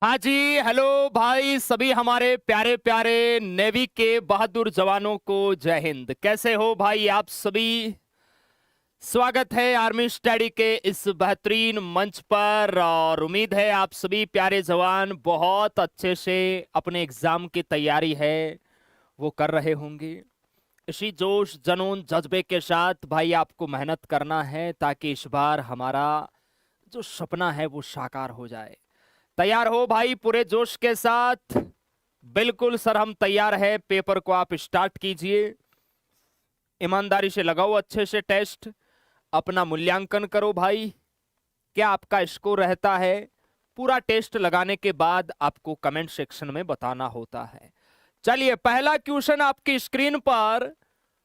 हाँ जी। हेलो भाई, सभी हमारे प्यारे प्यारे नेवी के बहादुर जवानों को जय हिंद। कैसे हो भाई आप सभी? स्वागत है आर्मी स्टडी के इस बेहतरीन मंच पर। और उम्मीद है आप सभी प्यारे जवान बहुत अच्छे से अपने एग्जाम की तैयारी है वो कर रहे होंगे। इसी जोश जुनून जज्बे के साथ भाई आपको मेहनत करना है ताकि इस बार हमारा जो सपना है वो साकार हो जाए। तैयार हो भाई पूरे जोश के साथ? बिल्कुल सर, हम तैयार है। पेपर को आप स्टार्ट कीजिए, ईमानदारी से लगाओ अच्छे से टेस्ट, अपना मूल्यांकन करो भाई। क्या आपका स्कोर रहता है पूरा टेस्ट लगाने के बाद आपको कमेंट सेक्शन में बताना होता है। चलिए, पहला क्वेश्चन आपकी स्क्रीन पर।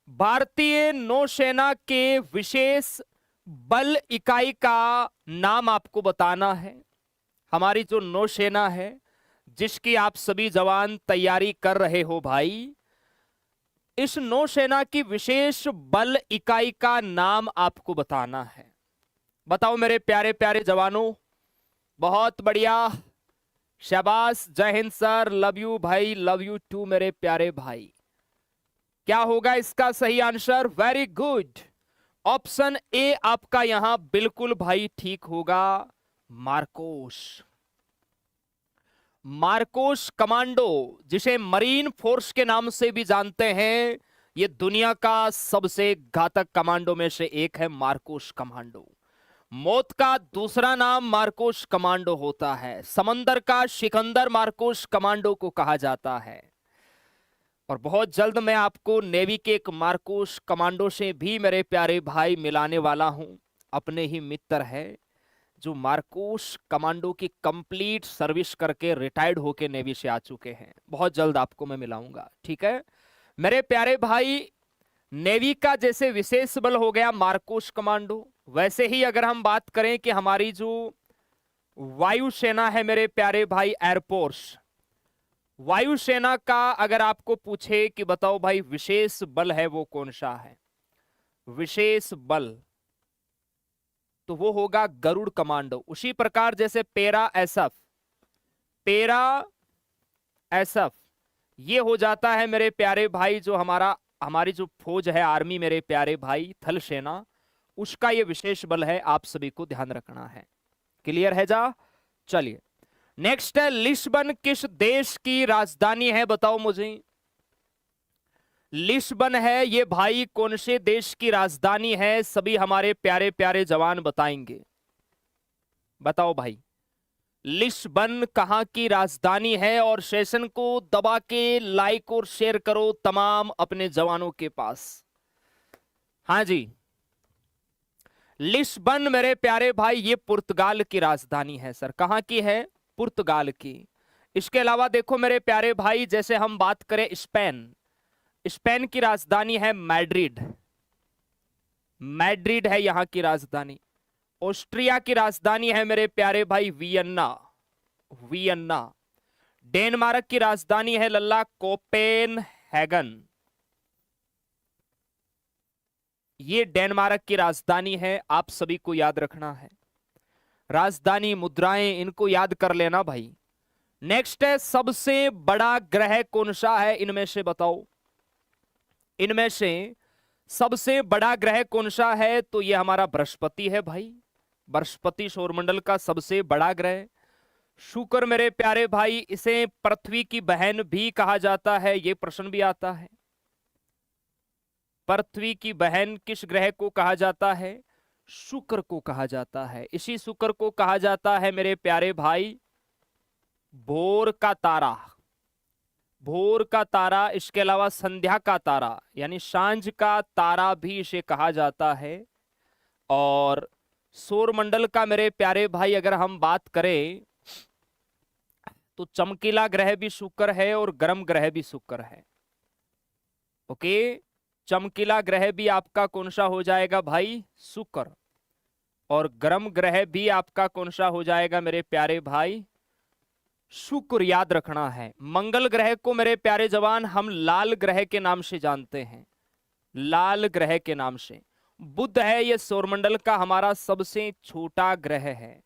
भारतीय नौसेना के विशेष बल इकाई का नाम आपको बताना है। हमारी जो नौसेना है जिसकी आप सभी जवान तैयारी कर रहे हो भाई, इस नौसेना की विशेष बल इकाई का नाम आपको बताना है। बताओ मेरे प्यारे प्यारे जवानों। बहुत बढ़िया, शाबाश, जय हिंद सर, लव यू भाई, लव यू टू मेरे प्यारे भाई। क्या होगा इसका सही answer? Very good, option A आपका यहां बिल्कुल भाई ठीक होगा, मार्कोस। मार्कोस कमांडो, जिसे मरीन फोर्स के नाम से भी जानते हैं, ये दुनिया का सबसे घातक कमांडो में से एक है मार्कोस कमांडो। मौत का दूसरा नाम मार्कोस कमांडो होता है। समंदर का सिकंदर मार्कोस कमांडो को कहा जाता है। और बहुत जल्द मैं आपको नेवी के एक मार्कोस कमांडो से भी मेरे प्यारे भाई मिलाने वाला हूं। अपने ही मित्र है जो मार्कोस कमांडो की कंप्लीट सर्विस करके रिटायर्ड होके नेवी से आ चुके हैं। बहुत जल्द आपको मैं मिलाऊंगा, ठीक है मेरे प्यारे भाई। नेवी का जैसे विशेष बल हो गया मार्कोस कमांडो, वैसे ही अगर हम बात करें कि हमारी जो वायुसेना है मेरे प्यारे भाई, एयरफोर्स, वायुसेना का अगर आपको पूछे कि बताओ भाई विशेष बल है वो कौन सा है, विशेष बल, तो वो होगा गरुड़ कमांडो। उसी प्रकार जैसे पेरा एसएफ, पेरा एसएफ ये हो जाता है मेरे प्यारे भाई जो हमारी जो फौज है आर्मी मेरे प्यारे भाई, थल सेना, उसका ये विशेष बल है। आप सभी को ध्यान रखना है। क्लियर है जा? चलिए नेक्स्ट है, लिस्बन किस देश की राजधानी है? बताओ मुझे। लिस्बन है ये भाई कौन से देश की राजधानी है? सभी हमारे प्यारे प्यारे जवान बताएंगे। बताओ भाई, लिस्बन कहां की राजधानी है? और सेशन को दबा के लाइक और शेयर करो तमाम अपने जवानों के पास। हाँ जी, लिस्बन मेरे प्यारे भाई ये पुर्तगाल की राजधानी है सर। कहां की है? पुर्तगाल की। इसके अलावा देखो मेरे प्यारे भाई, जैसे हम बात करें स्पेन, स्पेन की राजधानी है मैड्रिड, मैड्रिड है यहां की राजधानी। ऑस्ट्रिया की राजधानी है मेरे प्यारे भाई वियन्ना, वियन्ना। डेनमार्क की राजधानी है लल्ला कोपेनहेगन, ये डेनमार्क की राजधानी है। आप सभी को याद रखना है, राजधानी मुद्राएं इनको याद कर लेना भाई। नेक्स्ट है, सबसे बड़ा ग्रह कौन सा है? इनमें से बताओ, इनमें से सबसे बड़ा ग्रह कौन सा है? तो ये हमारा बृहस्पति है भाई, बृहस्पति सौरमंडल का सबसे बड़ा ग्रह। शुक्र मेरे प्यारे भाई, इसे पृथ्वी की बहन भी कहा जाता है, ये प्रश्न भी आता है। पृथ्वी की बहन किस ग्रह को कहा जाता है? शुक्र को कहा जाता है। इसी शुक्र को कहा जाता है मेरे प्यारे भाई भोर का तारा, भोर का तारा। इसके अलावा संध्या का तारा यानी सांझ का तारा भी इसे कहा जाता है। और सौरमंडल का मेरे प्यारे भाई अगर हम बात करें तो चमकीला ग्रह भी शुक्र है और गर्म ग्रह भी शुक्र है। ओके, चमकीला ग्रह भी आपका कौन सा हो जाएगा भाई? शुक्र। और गर्म ग्रह भी आपका कौन सा हो जाएगा मेरे प्यारे भाई? शुक्र। याद रखना है। मंगल ग्रह को मेरे प्यारे जवान हम लाल ग्रह के नाम से जानते हैं, लाल ग्रह के नाम से। बुध है ये सौरमंडल का हमारा सबसे छोटा ग्रह है,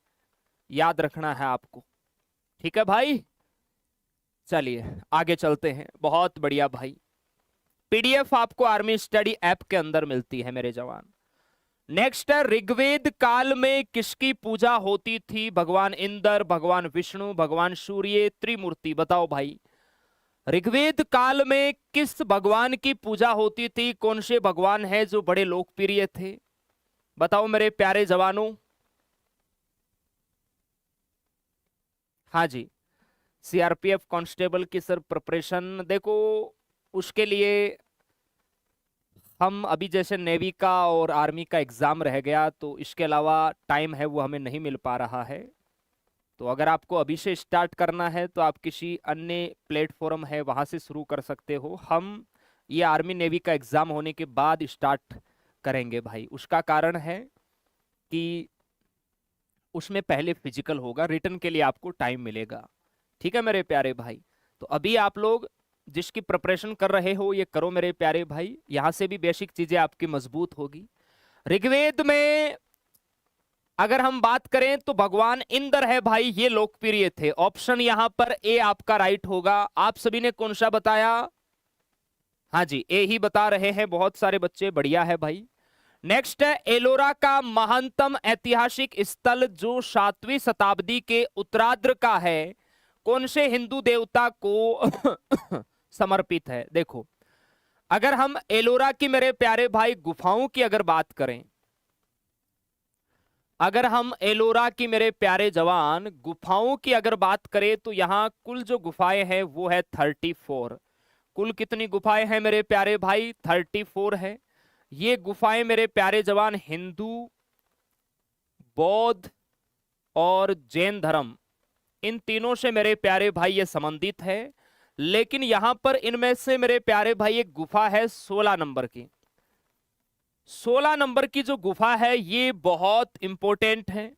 याद रखना है आपको, ठीक है भाई, चलिए आगे चलते हैं। बहुत बढ़िया भाई, पीडीएफ आपको आर्मी स्टडी ऐप के अंदर मिलती है मेरे जवान। नेक्स्ट है, ऋग्वेद काल में किसकी पूजा होती थी? भगवान इंद्र, भगवान विष्णु, भगवान सूर्य, त्रिमूर्ति। बताओ भाई, ऋग्वेद काल में किस भगवान की पूजा होती थी? कौन से भगवान है जो बड़े लोकप्रिय थे? बताओ मेरे प्यारे जवानों। हाँ जी, सीआरपीएफ कांस्टेबल की सर प्रिपरेशन देखो, उसके लिए हम अभी जैसे नेवी का और आर्मी का एग्जाम रह गया, तो इसके अलावा टाइम है वो हमें नहीं मिल पा रहा है। तो अगर आपको अभी से स्टार्ट करना है तो आप किसी अन्य प्लेटफॉर्म है वहां से शुरू कर सकते हो। हम ये आर्मी नेवी का एग्जाम होने के बाद स्टार्ट करेंगे भाई। उसका कारण है कि उसमें पहले फिजिकल होगा, रिटर्न के लिए आपको टाइम मिलेगा। ठीक है मेरे प्यारे भाई, तो अभी आप लोग जिसकी प्रिपरेशन कर रहे हो ये करो मेरे प्यारे भाई, यहां से भी बेसिक चीजें आपकी मजबूत होगी। ऋग्वेद में अगर हम बात करें तो भगवान इंद्र है भाई, ये लोकप्रिय थे। ऑप्शन यहां पर ए आपका राइट होगा। आप सभी ने कौन सा बताया? हाँ जी, ए ही बता रहे हैं बहुत सारे बच्चे, बढ़िया है भाई। नेक्स्ट है, एलोरा का महानतम ऐतिहासिक स्थल जो 7वीं शताब्दी के उत्तरार्ध का है, कौन से हिंदू देवता को समर्पित है? देखो, अगर हम एलोरा की मेरे प्यारे भाई गुफाओं की अगर बात करें, अगर हम एलोरा की मेरे प्यारे जवान गुफाओं की अगर बात करें, तो यहां कुल जो गुफाएं हैं वो है 34। कुल कितनी गुफाएं हैं मेरे प्यारे भाई? 34 है। ये गुफाएं मेरे प्यारे जवान हिंदू, बौद्ध और जैन धर्म, इन तीनों से मेरे प्यारे भाई ये संबंधित है। लेकिन यहां पर इनमें से मेरे प्यारे भाई एक गुफा है 16 नंबर की। 16 नंबर की जो गुफा है ये बहुत इंपॉर्टेंट है।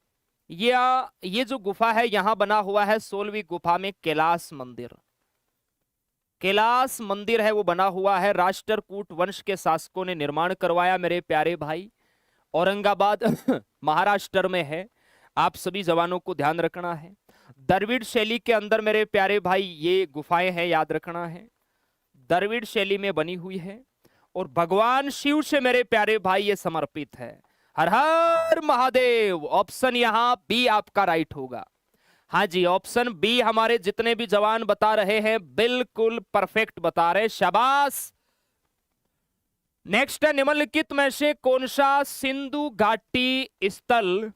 ये जो गुफा है यहां बना हुआ है 16वीं गुफा में कैलाश मंदिर। कैलाश मंदिर है वो बना हुआ है, राष्ट्रकूट वंश के शासकों ने निर्माण करवाया मेरे प्यारे भाई। औरंगाबाद महाराष्ट्र में है। आप सभी जवानों को ध्यान रखना है। द्रविड़ शैली के अंदर मेरे प्यारे भाई ये गुफाएं हैं, याद रखना है। द्रविड़ शैली में बनी हुई है और भगवान शिव से मेरे प्यारे भाई ये समर्पित है। हर हर महादेव। ऑप्शन यहां बी आपका राइट होगा। हाँ जी, ऑप्शन बी हमारे जितने भी जवान बता रहे हैं बिल्कुल परफेक्ट बता रहे, शाबाश। नेक्स्ट है, निम्नलिखित में से कौन सा सिंधु घाटी स्थल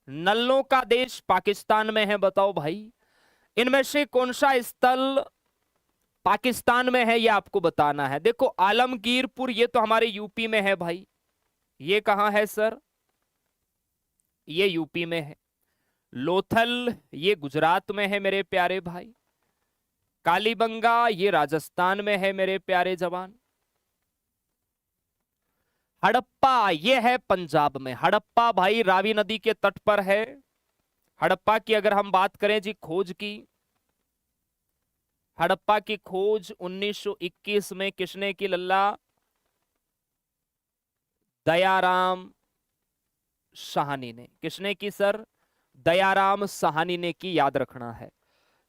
नल्लों का देश पाकिस्तान में है? बताओ भाई, इनमें से कौन सा स्थल पाकिस्तान में है ये आपको बताना है। देखो, आलमगीरपुर ये तो हमारे यूपी में है भाई। ये कहां है सर? ये यूपी में है। लोथल ये गुजरात में है मेरे प्यारे भाई। कालीबंगा ये राजस्थान में है मेरे प्यारे जवान। हड़प्पा ये है पंजाब में। हड़प्पा भाई रावी नदी के तट पर है। हड़प्पा की अगर हम बात करें जी खोज की, हड़प्पा की खोज 1921 में किसने की लल्ला? दयाराम साहनी ने। किसने की सर? दयाराम साहनी ने की, याद रखना है।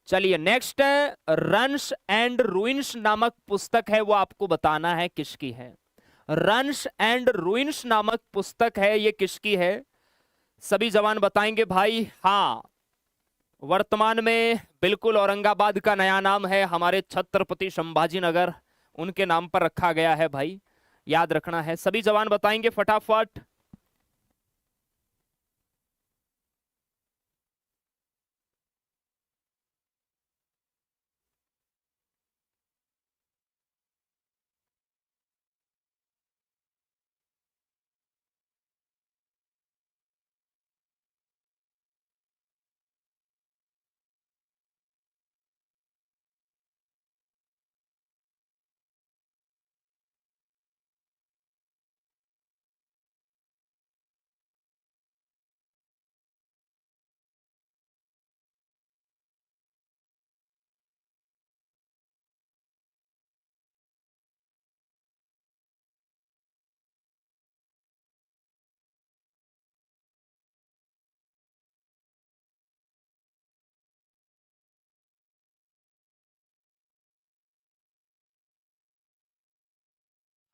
चलिए नेक्स्ट है, रन्स एंड रूइंस नामक पुस्तक है वो आपको बताना है किसकी है। रन्स एंड रूइंस नामक पुस्तक है, ये किसकी है? सभी जवान बताएंगे भाई। हाँ, वर्तमान में बिल्कुल औरंगाबाद का नया नाम है, हमारे छत्रपति संभाजी नगर उनके नाम पर रखा गया है भाई, याद रखना है। सभी जवान बताएंगे फटाफट।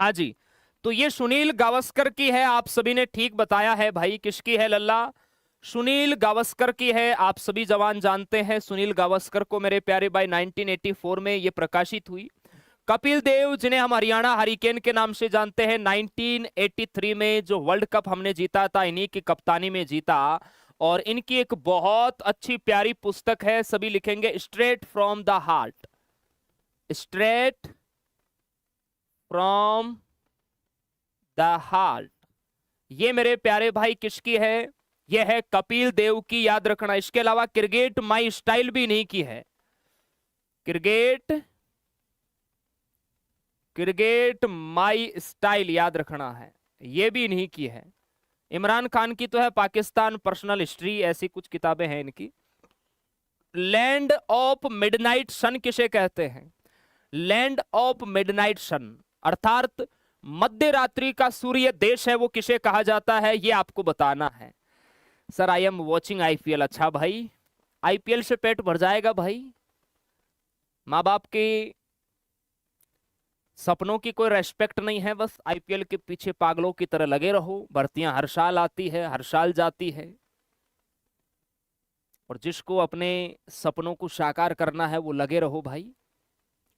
हाँ जी, तो ये सुनील गावस्कर की है, आप सभी ने ठीक बताया है भाई। किसकी है लल्ला? सुनील गावस्कर की है। आप सभी जवान जानते हैं सुनील गावस्कर को मेरे प्यारे भाई। 1984 में ये प्रकाशित हुई। कपिल देव जिन्हें हम हरियाणा हरिकेन के नाम से जानते हैं, 1983 में जो वर्ल्ड कप हमने जीता था इन्हीं की कप्तानी में जीता। और इनकी एक बहुत अच्छी प्यारी पुस्तक है, सभी लिखेंगे straight from the heart. Straight from the heart, ये मेरे प्यारे भाई किसकी है? ये है कपिल देव की, याद रखना। इसके अलावा क्रिकेट माई स्टाइल भी नहीं की है। क्रिकेट माई स्टाइल याद रखना है, ये भी नहीं की है। इमरान खान की तो है पाकिस्तान पर्सनल हिस्ट्री, ऐसी कुछ किताबें हैं इनकी। लैंड ऑफ मिडनाइट सन किसे कहते हैं? लैंड ऑफ मिडनाइट सन अर्थात मध्य रात्रि का सूर्य देश है, वो किसे कहा जाता है, ये आपको बताना है। Sir I am watching IPL. अच्छा भाई, आईपीएल से पेट भर जाएगा भाई। माँ बाप के सपनों की कोई रेस्पेक्ट नहीं है, बस आईपीएल के पीछे पागलों की तरह लगे रहो। भर्तियां हर साल आती है, हर साल जाती है, और जिसको अपने सपनों को साकार करना है वो लगे रहो भाई।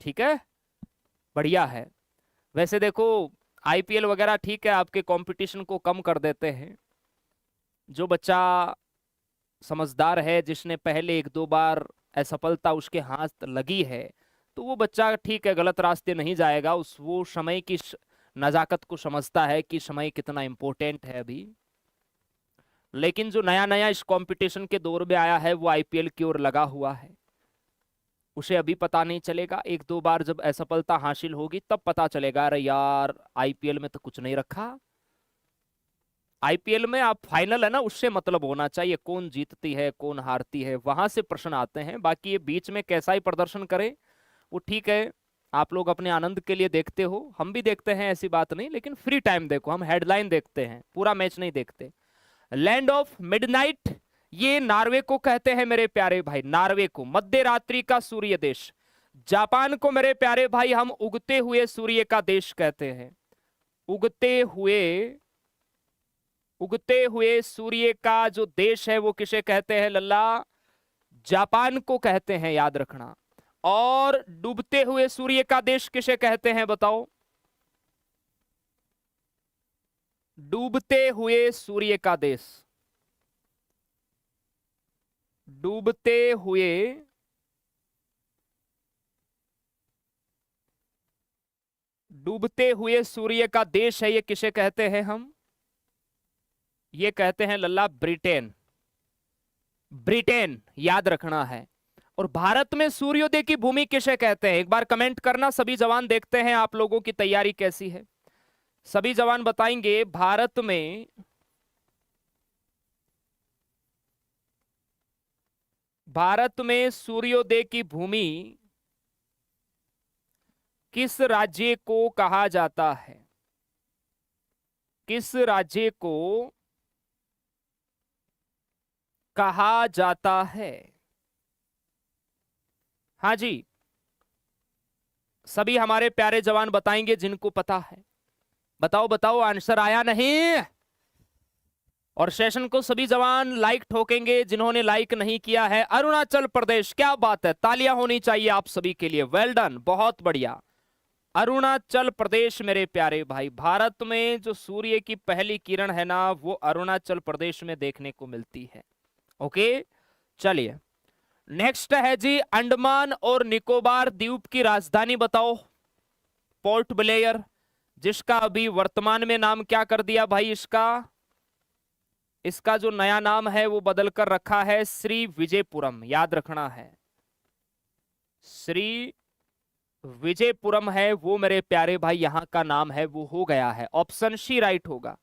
ठीक है, बढ़िया है। वैसे देखो आईपीएल वगैरह ठीक है, आपके कंपटीशन को कम कर देते हैं। जो बच्चा समझदार है, जिसने पहले एक दो बार असफलता उसके हाथ लगी है, तो वो बच्चा ठीक है, गलत रास्ते नहीं जाएगा। वो समय की नजाकत को समझता है कि समय कितना इंपॉर्टेंट है अभी। लेकिन जो नया नया इस कंपटीशन के दौर में आया है वो आईपीएल की ओर लगा हुआ है, उसे अभी पता नहीं चलेगा। एक दो बार जब असफलता हासिल होगी तब पता चलेगा, अरे यार आईपीएल में तो कुछ नहीं रखा। आईपीएल में आप फाइनल है ना, उससे मतलब होना चाहिए, कौन जीतती है कौन हारती है, वहां से प्रश्न आते हैं। बाकी ये बीच में कैसा ही प्रदर्शन करे वो ठीक है, आप लोग अपने आनंद के लिए देखते हो, हम भी देखते हैं, ऐसी बात नहीं। लेकिन फ्री टाइम देखो, हम हेडलाइन देखते हैं, पूरा मैच नहीं देखते। लैंड ऑफ मिडनाइट, ये नॉर्वे को कहते हैं मेरे प्यारे भाई, नॉर्वे को, मध्य रात्रि का सूर्य देश। जापान को मेरे प्यारे भाई हम उगते हुए सूर्य का देश कहते हैं। उगते हुए सूर्य का जो देश है वो किसे कहते हैं लल्ला? जापान को कहते हैं, याद रखना। और डूबते हुए सूर्य का देश किसे कहते हैं बताओ? डूबते हुए सूर्य का देश, डूबते हुए सूर्य का देश है, ये किसे कहते हैं हम? ये कहते हैं लल्ला ब्रिटेन। ब्रिटेन याद रखना है। और भारत में सूर्योदय की भूमि किसे कहते हैं? एक बार कमेंट करना सभी जवान, देखते हैं आप लोगों की तैयारी कैसी है। सभी जवान बताएंगे भारत में सूर्योदय की भूमि किस राज्य को कहा जाता है? किस राज्य को कहा जाता है? हाँ जी, सभी हमारे प्यारे जवान बताएंगे जिनको पता है। बताओ बताओ, आंसर आया नहीं? और सेशन को सभी जवान लाइक ठोकेंगे जिन्होंने लाइक नहीं किया है। अरुणाचल प्रदेश, क्या बात है, तालियां होनी चाहिए आप सभी के लिए, वेल डन, बहुत बढ़िया। अरुणाचल प्रदेश मेरे प्यारे भाई, भारत में जो सूर्य की पहली किरण है ना, वो अरुणाचल प्रदेश में देखने को मिलती है। ओके, चलिए नेक्स्ट है जी, अंडमान और निकोबार द्वीप की राजधानी बताओ। पोर्ट ब्लेयर, जिसका अभी वर्तमान में नाम क्या कर दिया भाई? इसका जो नया नाम है वो बदल कर रखा है श्री विजयपुरम, याद रखना है, श्री विजयपुरम है वो मेरे प्यारे भाई, यहां का नाम है वो हो गया है। ऑप्शन सी राइट होगा।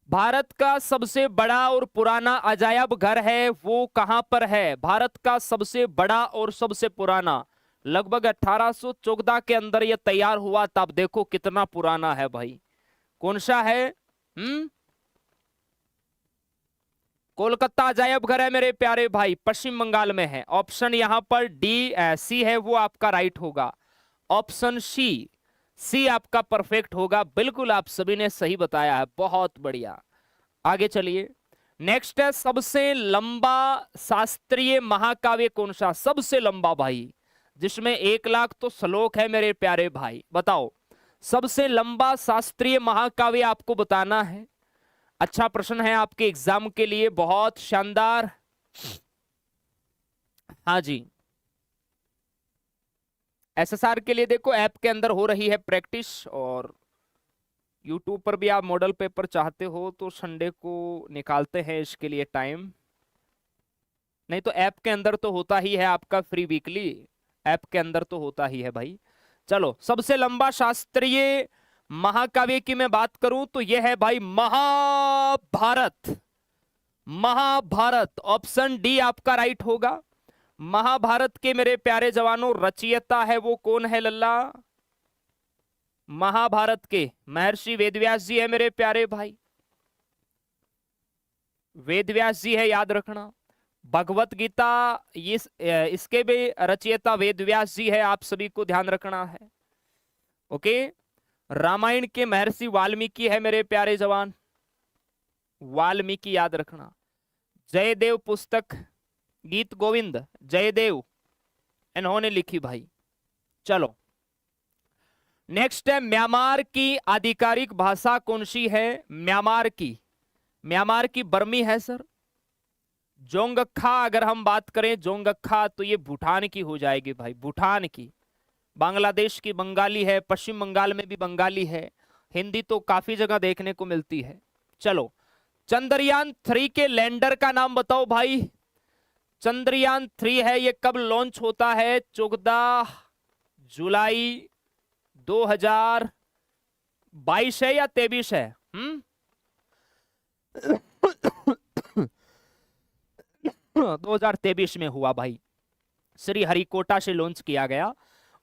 भारत का सबसे बड़ा और पुराना अजायब घर है वो कहां पर है? भारत का सबसे बड़ा और सबसे पुराना, लगभग 1814 के अंदर यह तैयार हुआ था। अब देखो कितना पुराना है भाई, कौन सा है? कोलकाता अजायब घर है मेरे प्यारे भाई, पश्चिम बंगाल में है। ऑप्शन यहां पर डी सी है वो आपका राइट होगा। ऑप्शन सी सी आपका परफेक्ट होगा। बिल्कुल आप सभी ने सही बताया है, बहुत बढ़िया। आगे चलिए, नेक्स्ट है सबसे लंबा शास्त्रीय महाकाव्य कौन सा? सबसे लंबा भाई, जिसमें 1 लाख तो श्लोक है मेरे प्यारे भाई, बताओ सबसे लंबा शास्त्रीय महाकाव्य आपको बताना है। अच्छा प्रश्न है आपके एग्जाम के लिए, बहुत शानदार। हाँ जी, एसएसआर के लिए देखो ऐप के अंदर हो रही है प्रैक्टिस, और यूट्यूब पर भी आप मॉडल पेपर चाहते हो तो संडे को निकालते हैं इसके लिए टाइम, नहीं तो ऐप के अंदर तो होता ही है आपका फ्री वीकली, ऐप के अंदर तो होता ही है भाई। चलो, सबसे लंबा शास्त्रीय महाकाव्य की मैं बात करूं तो यह है भाई महाभारत। महाभारत, ऑप्शन डी आपका राइट होगा। महाभारत के मेरे प्यारे जवानों रचयिता है वो कौन है लल्ला? महाभारत के महर्षि वेदव्यास जी है मेरे प्यारे भाई, वेदव्यास जी है, याद रखना। भगवत गीता इसके भी रचयिता वेदव्यास जी है, आप सभी को ध्यान रखना है। ओके, रामायण के महर्षि वाल्मीकि है मेरे प्यारे जवान, वाल्मीकि याद रखना। जयदेव पुस्तक गीत गोविंद जयदेव इन्होंने लिखी भाई। चलो नेक्स्ट है, म्यांमार की आधिकारिक भाषा कौन सी है? म्यांमार की बर्मी है सर। जोंगखा अगर हम बात करें, जोंगखा तो ये भूटान की हो जाएगी भाई, भूटान की। बांग्लादेश की बंगाली है, पश्चिम बंगाल में भी बंगाली है, हिंदी तो काफी जगह देखने को मिलती है। चलो, चंद्रयान 3 के लैंडर का नाम बताओ भाई। चंद्रयान 3 है, ये कब लॉन्च होता है? 14 जुलाई 2022 है या 23 है? 2023 में हुआ भाई, श्री हरिकोटा से लॉन्च किया गया।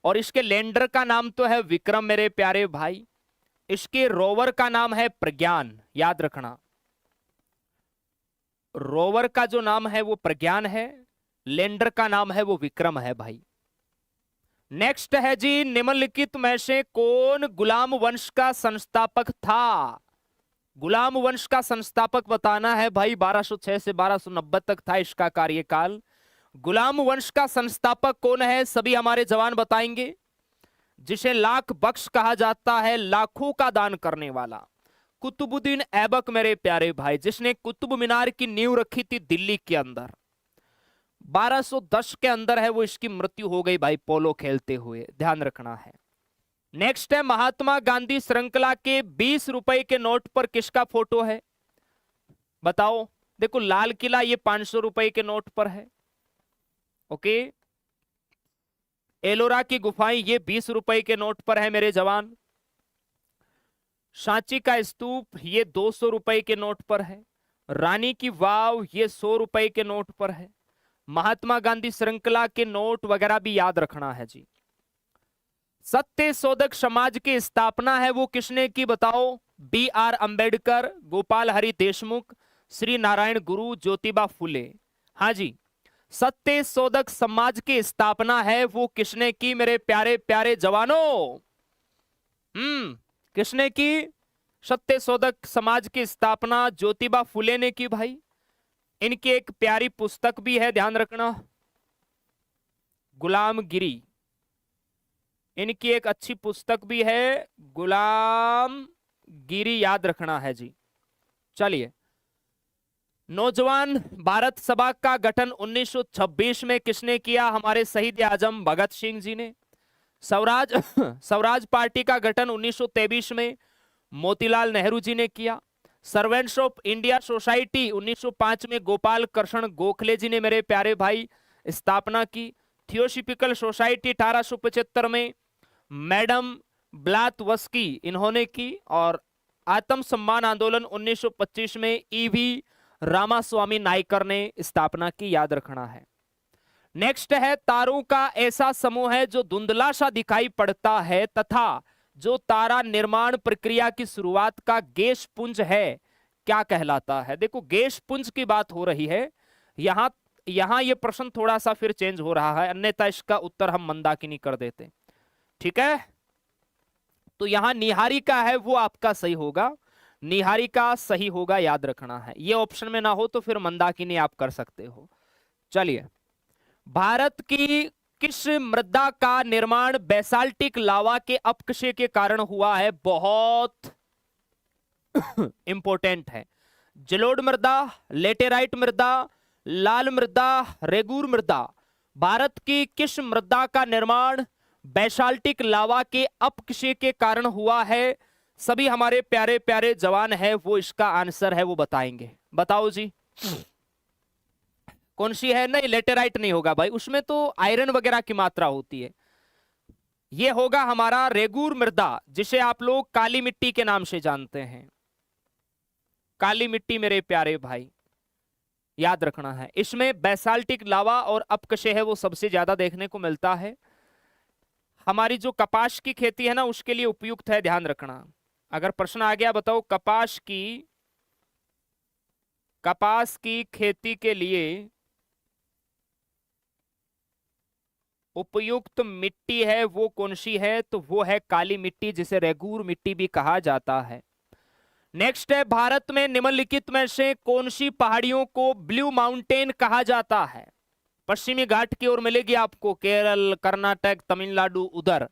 और इसके लैंडर का नाम तो है विक्रम मेरे प्यारे भाई, इसके रोवर का नाम है प्रज्ञान, याद रखना। रोवर का जो नाम है वो प्रज्ञान है, लैंडर का नाम है वो विक्रम है भाई। नेक्स्ट है जी, निम्नलिखित में से कौन गुलाम वंश का संस्थापक था? गुलाम वंश का संस्थापक बताना है भाई। 1206 से 1290 तक था इसका कार्यकाल। गुलाम वंश का संस्थापक कौन है? सभी हमारे जवान बताएंगे। जिसे लाख बख्श कहा जाता है, लाखों का दान करने वाला, कुतुबुद्दीन ऐबक मेरे प्यारे भाई, जिसने कुतुब मीनार की नींव रखी थी दिल्ली के अंदर। 1210 के अंदर है वो, इसकी मृत्यु हो गई भाई पोलो खेलते हुए, ध्यान रखना है। नेक्स्ट है, महात्मा गांधी श्रृंखला के 20 रुपए के नोट पर किसका फोटो है? बताओ। देखो, लाल किला ये 500 रुपए के नोट पर है। ओके, एलोरा की गुफाएं ये 20 रुपए के नोट पर है मेरे जवान। सांची का स्तूप ये 200 रुपए के नोट पर है। रानी की वाव ये 100 रुपए के नोट पर है। महात्मा गांधी श्रृंखला के नोट वगैरह भी याद रखना है जी। सत्य शोधक समाज की स्थापना है वो किसने की? बताओ। BR अंबेडकर, गोपाल हरि देशमुख, श्री नारायण गुरु, ज्योतिबा फुले। हाँ जी, सत्य शोधक समाज की स्थापना है वो किसने की मेरे प्यारे प्यारे जवानों? किसने की? सत्य शोधक समाज की स्थापना ज्योतिबा फुले ने की भाई। इनकी एक प्यारी पुस्तक भी है, ध्यान रखना, गुलामगिरी। इनकी एक अच्छी पुस्तक भी है, गुलामगिरी, याद रखना है जी। चलिए, नौजवान भारत सभा का गठन 1926 में किसने किया? हमारे शहीद आजम भगत सिंह जी ने। स्वराज पार्टी का गठन 1923 में मोतीलाल नेहरू जी ने किया। सर्वेंट्स ऑफ इंडिया सोसाइटी 1905 में गोपाल कृष्ण गोखले जी ने मेरे प्यारे भाई स्थापना की। थियोसॉफिकल सोसाइटी 1875 में मैडम ब्लातवस्की इन्होंने की। और आत्म सम्मान आंदोलन 1925 में EV रामास्वामी नायकर ने स्थापना की, याद रखना है। नेक्स्ट है, तारों का ऐसा समूह है जो धुंधला सा दिखाई पड़ता है तथा जो तारा निर्माण प्रक्रिया की शुरुआत का गैस पुंज है, क्या कहलाता है? देखो, गैस पुंज की बात हो रही है यहां ये प्रश्न थोड़ा सा फिर चेंज हो रहा है, अन्यथा इसका उत्तर हम मंदाकिनी कर देते। ठीक है, तो यहां निहारिका है वो आपका सही होगा, निहारिका सही होगा, याद रखना है। ये ऑप्शन में ना हो तो फिर मंदाकिनी आप कर सकते हो। चलिए, भारत की किस मृदा का निर्माण बेसाल्टिक लावा के अपक्षय के कारण हुआ है? बहुत इंपॉर्टेंट है। जलोढ़ मृदा, लेटेराइट मृदा, लाल मृदा, रेगूर मृदा। भारत की किस मृदा का निर्माण बेसाल्टिक लावा के अपक्षय के कारण हुआ है? सभी हमारे प्यारे प्यारे जवान है वो इसका आंसर है वो बताएंगे। बताओ जी, कौन सी है? नहीं, लेटेराइट नहीं होगा भाई, उसमें तो आयरन वगैरह की मात्रा होती है। ये होगा हमारा रेगूर मृदा, जिसे आप लोग काली मिट्टी के नाम से जानते हैं। काली मिट्टी मेरे प्यारे भाई, याद रखना है। इसमें बेसाल्टिक लावा और अपक्षय है वो सबसे ज्यादा देखने को मिलता है। हमारी जो कपास की खेती है ना उसके लिए उपयुक्त है, ध्यान रखना। अगर प्रश्न आ गया बताओ, कपास की खेती के लिए उपयुक्त मिट्टी है वो कौन सी है? तो वो है काली मिट्टी, जिसे रेगूर मिट्टी भी कहा जाता है। नेक्स्ट है, भारत में निम्नलिखित में से कौन सी पहाड़ियों को ब्लू माउंटेन कहा जाता है? पश्चिमी घाट की ओर मिलेगी आपको, केरल, कर्नाटक, तमिलनाडु, उधर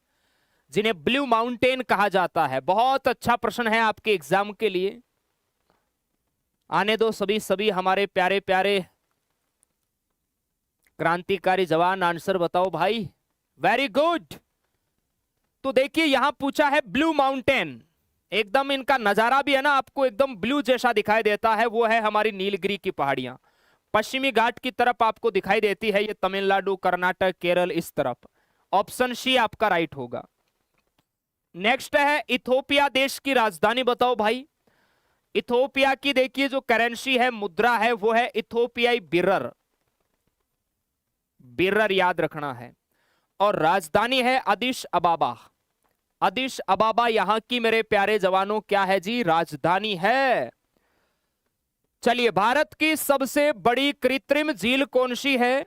जिन्हें ब्लू माउंटेन कहा जाता है। बहुत अच्छा प्रश्न है आपके एग्जाम के लिए। आने दो सभी हमारे प्यारे प्यारे क्रांतिकारी जवान, आंसर बताओ भाई। Very good. तो देखिए यहां पूछा है ब्लू माउंटेन, एकदम इनका नजारा भी है ना आपको एकदम ब्लू जैसा दिखाई देता है, वो है हमारी नीलगिरी की पहाड़ियां। पश्चिमी घाट की तरफ आपको दिखाई देती है, ये तमिलनाडु, कर्नाटक, केरल, इस तरफ। ऑप्शन सी आपका राइट होगा। नेक्स्ट है, इथोपिया देश की राजधानी बताओ भाई। इथोपिया की देखिए जो करेंसी है, मुद्रा है, वो है इथोपियाई बिरर। बिरर याद रखना है। और राजधानी है अदिश अबाबा। अदिश अबाबा यहां की मेरे प्यारे जवानों क्या है जी? राजधानी है। चलिए, भारत की सबसे बड़ी कृत्रिम झील कौन सी है?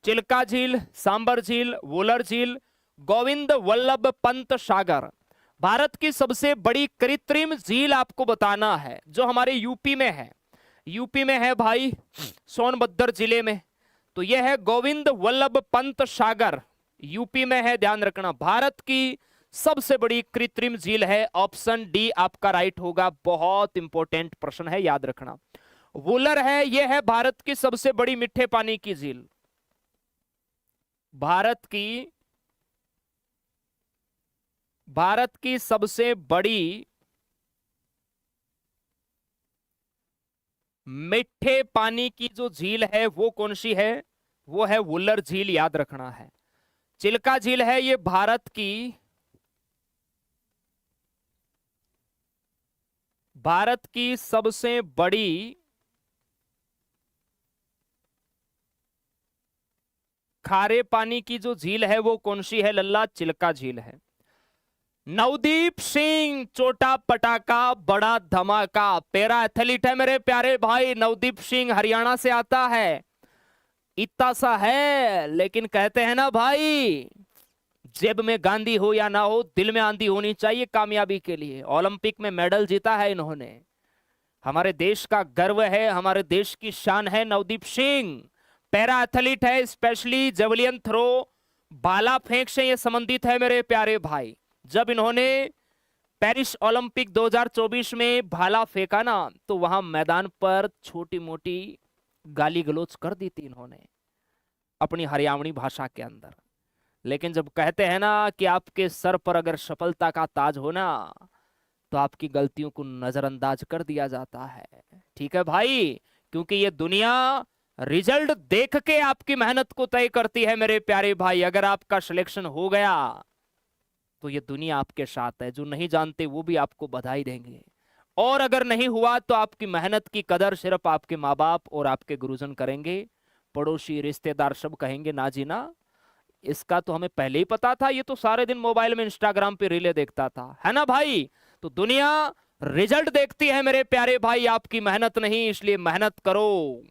चिल्का झील, सांबर झील, वुलर झील, गोविंद वल्लभ पंत सागर। भारत की सबसे बड़ी कृत्रिम झील आपको बताना है, जो हमारे यूपी में है। यूपी में है भाई, सोनभद्र जिले में। तो यह है गोविंद वल्लभ पंत सागर, यूपी में है, ध्यान रखना। भारत की सबसे बड़ी कृत्रिम झील है, ऑप्शन डी आपका राइट होगा। बहुत इंपॉर्टेंट प्रश्न है, याद रखना। वुलर है, यह है भारत की सबसे बड़ी मीठे पानी की झील। भारत की सबसे बड़ी मीठे पानी की जो झील है वो कौन सी है? वो है वुलर झील, याद रखना है। चिल्का झील है, ये भारत की सबसे बड़ी खारे पानी की जो झील है वो कौन सी है लल्ला? चिल्का झील है। नवदीप सिंह, छोटा पटाखा बड़ा धमाका, पैरा एथलीट है मेरे प्यारे भाई। नवदीप सिंह हरियाणा से आता है, इतना सा है, लेकिन कहते हैं ना भाई, जेब में गांधी हो या ना हो, दिल में आंधी होनी चाहिए कामयाबी के लिए। ओलंपिक में मेडल जीता है इन्होंने, हमारे देश का गर्व है, हमारे देश की शान है नवदीप सिंह। पैरा एथलीट है, स्पेशली जेवलियन थ्रो, भाला फेंक से ये संबंधित है मेरे प्यारे भाई। जब इन्होंने पेरिस ओलंपिक 2024 में भाला फेंका ना, तो वहां मैदान पर छोटी मोटी गाली गलौज कर दी थी इन्होंने अपनी हरियाणवी भाषा के अंदर। लेकिन जब कहते हैं ना कि आपके सर पर अगर सफलता का ताज हो ना, तो आपकी गलतियों को नजरअंदाज कर दिया जाता है। ठीक है भाई, क्योंकि ये दुनिया रिजल्ट देख के आपकी मेहनत को तय करती है मेरे प्यारे भाई। अगर आपका सिलेक्शन हो गया तो ये दुनिया आपके साथ है, जो नहीं जानते वो भी आपको बधाई देंगे, और अगर नहीं हुआ तो आपकी मेहनत की कदर सिर्फ आपके माँ बाप और आपके गुरुजन करेंगे। पड़ोसी, रिश्तेदार सब कहेंगे ना जी ना, इसका तो हमें पहले ही पता था, ये तो सारे दिन मोबाइल में इंस्टाग्राम पे रीलें देखता था, है ना भाई। तो दुनिया रिजल्ट देखती है मेरे प्यारे भाई, आपकी मेहनत नहीं। इसलिए मेहनत करो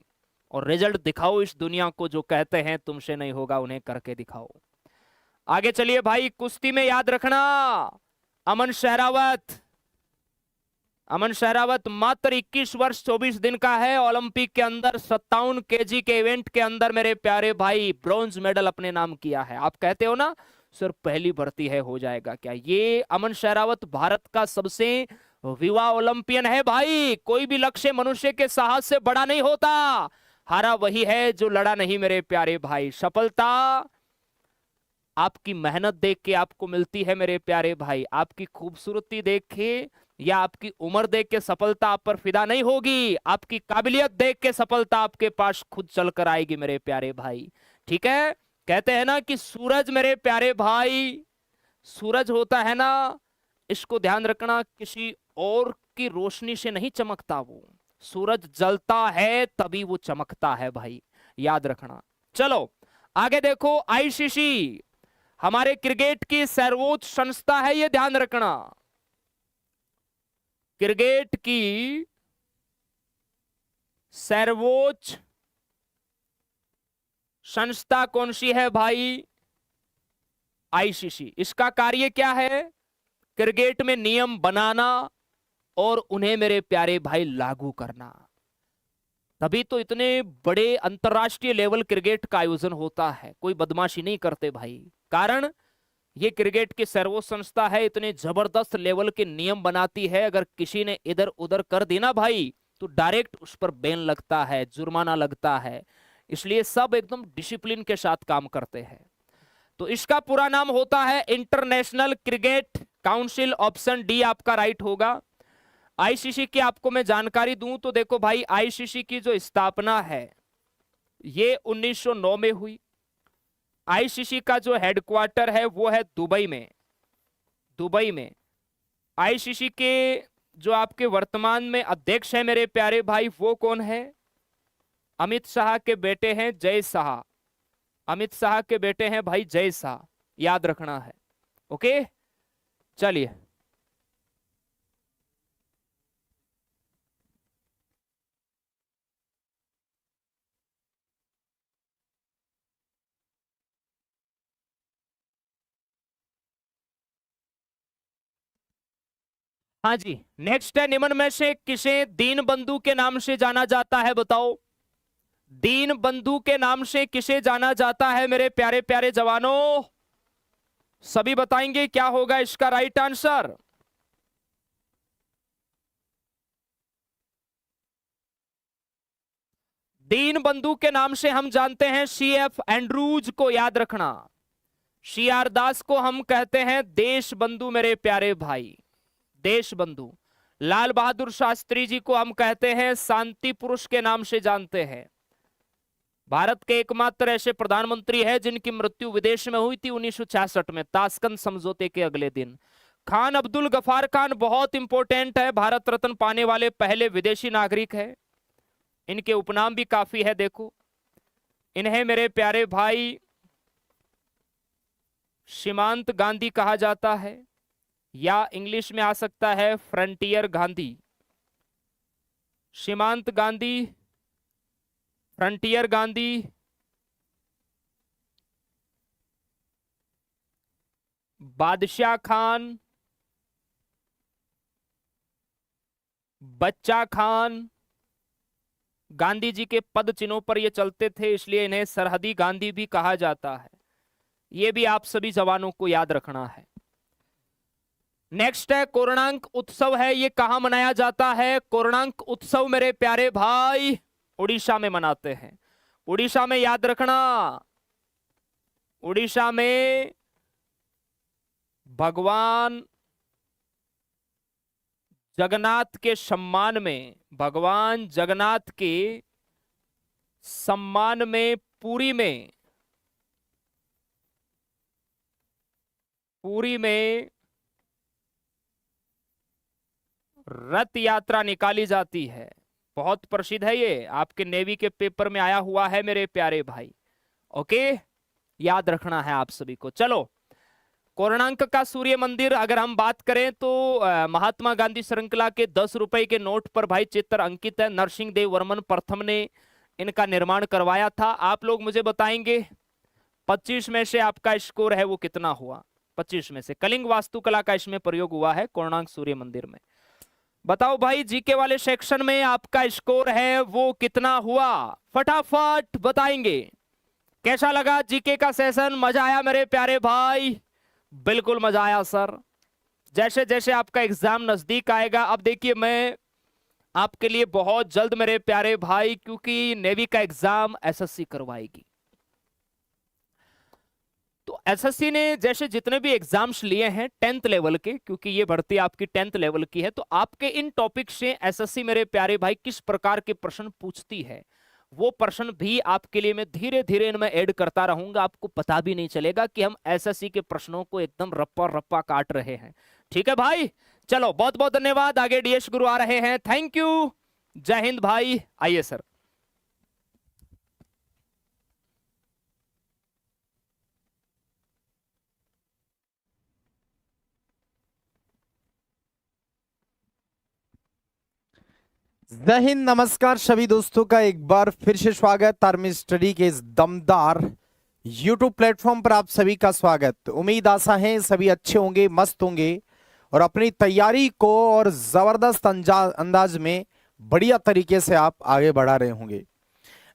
और रिजल्ट दिखाओ इस दुनिया को। जो कहते हैं तुमसे नहीं होगा, उन्हें करके दिखाओ। आगे चलिए भाई, कुश्ती में याद रखना, अमन शहरावत, अमन शहरावत मात्र 21 वर्ष 24 दिन का है। ओलंपिक के अंदर 57 केजी के इवेंट के अंदर मेरे प्यारे भाई ब्रॉन्ज मेडल अपने नाम किया है। आप कहते हो ना सर पहली भर्ती है, हो जाएगा क्या? ये अमन शहरावत भारत का सबसे युवा ओलंपियन है भाई। कोई भी लक्ष्य मनुष्य के साहस से बड़ा नहीं होता, हारा वही है जो लड़ा नहीं मेरे प्यारे भाई। सफलता आपकी मेहनत देख के आपको मिलती है मेरे प्यारे भाई। आपकी खूबसूरती देख के या आपकी उम्र देख के सफलता आप पर फिदा नहीं होगी, आपकी काबिलियत देख के सफलता आपके पास खुद चलकर आएगी मेरे प्यारे भाई। ठीक है, कहते हैं ना कि सूरज मेरे प्यारे भाई, सूरज होता है ना, इसको ध्यान रखना, किसी और की रोशनी से नहीं चमकता। वो सूरज जलता है तभी वो चमकता है भाई, याद रखना। चलो आगे देखो, आईसीसी हमारे क्रिकेट की सर्वोच्च संस्था है, ये ध्यान रखना। क्रिकेट की सर्वोच्च संस्था कौन सी है भाई? आईसीसी। इसका कार्य क्या है? क्रिकेट में नियम बनाना और उन्हें मेरे प्यारे भाई लागू करना। तभी तो इतने बड़े अंतरराष्ट्रीय लेवल क्रिकेट का आयोजन होता है, कोई बदमाशी नहीं करते भाई। कारण ये क्रिकेट की सर्वोच्च संस्था है, इतने जबरदस्त लेवल के नियम बनाती है। अगर किसी ने इधर उधर कर देना भाई तो डायरेक्ट उस पर बैन लगता है, जुर्माना लगता है। इसलिए सब एकदम डिसिप्लिन के साथ काम करते हैं। तो इसका पूरा नाम होता है international cricket council. Option D आपका राइट होगा। आईसीसी की आपको मैं जानकारी दूं तो देखो भाई, आईसीसी की जो स्थापना है ये 1909 में हुई। आईसीसी का जो हेडक्वार्टर है वो है दुबई में, दुबई में। आईसीसी के जो आपके वर्तमान में अध्यक्ष है मेरे प्यारे भाई, वो कौन है? अमित शाह के बेटे हैं जय शाह। अमित शाह के बेटे हैं भाई जय शाह, याद रखना है। ओके, चलिए हाँ जी, नेक्स्ट है, निम्न में से किसे दीन बंधु के नाम से जाना जाता है? बताओ, दीन बंधु के नाम से किसे जाना जाता है मेरे प्यारे प्यारे जवानों? सभी बताएंगे क्या होगा इसका राइट आंसर? दीन बंधु के नाम से हम जानते हैं सीएफ एंड्रूज को, याद रखना। सीआर दास को हम कहते हैं देश बंधु मेरे प्यारे भाई, देश बंधु। लाल बहादुर शास्त्री जी को हम कहते हैं शांति पुरुष के नाम से जानते हैं। भारत के एकमात्र ऐसे प्रधानमंत्री हैं जिनकी मृत्यु विदेश में हुई थी 1966 में, ताशकंद समझौते के अगले दिन। खान अब्दुल गफार खान बहुत इंपॉर्टेंट है, भारत रत्न पाने वाले पहले विदेशी नागरिक है। इनके उपनाम भी काफी है, देखो। इन्हें मेरे प्यारे भाई सीमांत गांधी कहा जाता है, या इंग्लिश में आ सकता है फ्रंटियर गांधी। सीमांत गांधी, फ्रंटियर गांधी। बादशाह खान, बच्चा खान। गांधी जी के पद चिन्हों पर ये चलते थे, इसलिए इन्हें सरहदी गांधी भी कहा जाता है। ये भी आप सभी जवानों को याद रखना है। नेक्स्ट है कोरोनांक उत्सव है, ये कहां मनाया जाता है? कोरोनांक उत्सव मेरे प्यारे भाई उड़ीसा में मनाते हैं। उड़ीसा में, याद रखना, उड़ीसा में भगवान जगन्नाथ के सम्मान में, भगवान जगन्नाथ के सम्मान में पुरी में, पुरी में रथ यात्रा निकाली जाती है। बहुत प्रसिद्ध है ये, आपके नेवी के पेपर में आया हुआ है मेरे प्यारे भाई। ओके, याद रखना है आप सभी को। चलो, कोणार्क का सूर्य मंदिर अगर हम बात करें तो महात्मा गांधी श्रृंखला के 10 रुपए के नोट पर भाई चित्र अंकित है। नरसिंह देव वर्मन प्रथम ने इनका निर्माण करवाया था। आप लोग मुझे बताएंगे 25 में से आपका स्कोर है वो कितना हुआ? 25 में से कलिंग वास्तुकला का इसमें प्रयोग हुआ है कोणार्क सूर्य मंदिर में। बताओ भाई जीके वाले सेक्शन में आपका स्कोर है वो कितना हुआ, फटाफट बताएंगे। कैसा लगा जीके का सेशन, मजा आया मेरे प्यारे भाई? बिल्कुल मजा आया सर। जैसे जैसे आपका एग्जाम नजदीक आएगा, अब देखिए मैं आपके लिए बहुत जल्द मेरे प्यारे भाई, क्योंकि नेवी का एग्जाम एसएससी करवाएगी, तो एसएससी ने जैसे जितने भी एग्जाम्स लिए हैं 10th लेवल के, क्योंकि ये भर्ती आपकी 10th लेवल की है, तो आपके इन टॉपिक से एसएससी मेरे प्यारे भाई किस प्रकार के प्रश्न पूछती है, वो प्रश्न भी आपके लिए मैं धीरे धीरे इनमें ऐड करता रहूंगा। आपको पता भी नहीं चलेगा कि हम एसएससी के प्रश्नों को एकदम रप्पा रप्पा काट रहे हैं। ठीक है भाई, चलो बहुत बहुत धन्यवाद। आगे डीएस गुरु आ रहे हैं, थैंक यू, जय हिंद भाई। आइए सर। जय हिंद, नमस्कार सभी दोस्तों का एक बार फिर से स्वागत। आर्मी स्टडी के इस दमदार यूट्यूब प्लेटफॉर्म पर आप सभी का स्वागत। उम्मीद आशा है सभी अच्छे होंगे, मस्त होंगे और अपनी तैयारी को और जबरदस्त अंदाज में बढ़िया तरीके से आप आगे बढ़ा रहे होंगे।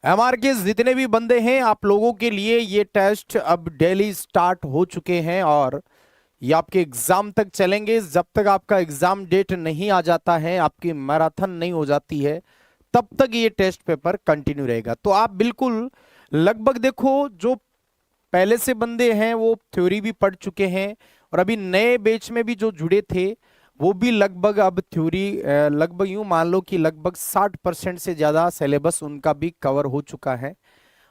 एमआर के जितने भी बंदे हैं, आप लोगों के लिए ये टेस्ट अब डेली स्टार्ट हो चुके हैं और ये आपके एग्जाम तक चलेंगे। जब तक आपका एग्जाम डेट नहीं आ जाता है, आपकी मैराथन नहीं हो जाती है, तब तक ये टेस्ट पेपर कंटिन्यू रहेगा। तो आप बिल्कुल लगभग देखो, जो पहले से बंदे हैं वो थ्योरी भी पढ़ चुके हैं और अभी नए बैच में भी जो जुड़े थे वो भी लगभग अब थ्योरी लगभग यूं मान लो कि लगभग 60% से ज्यादा सिलेबस उनका भी कवर हो चुका है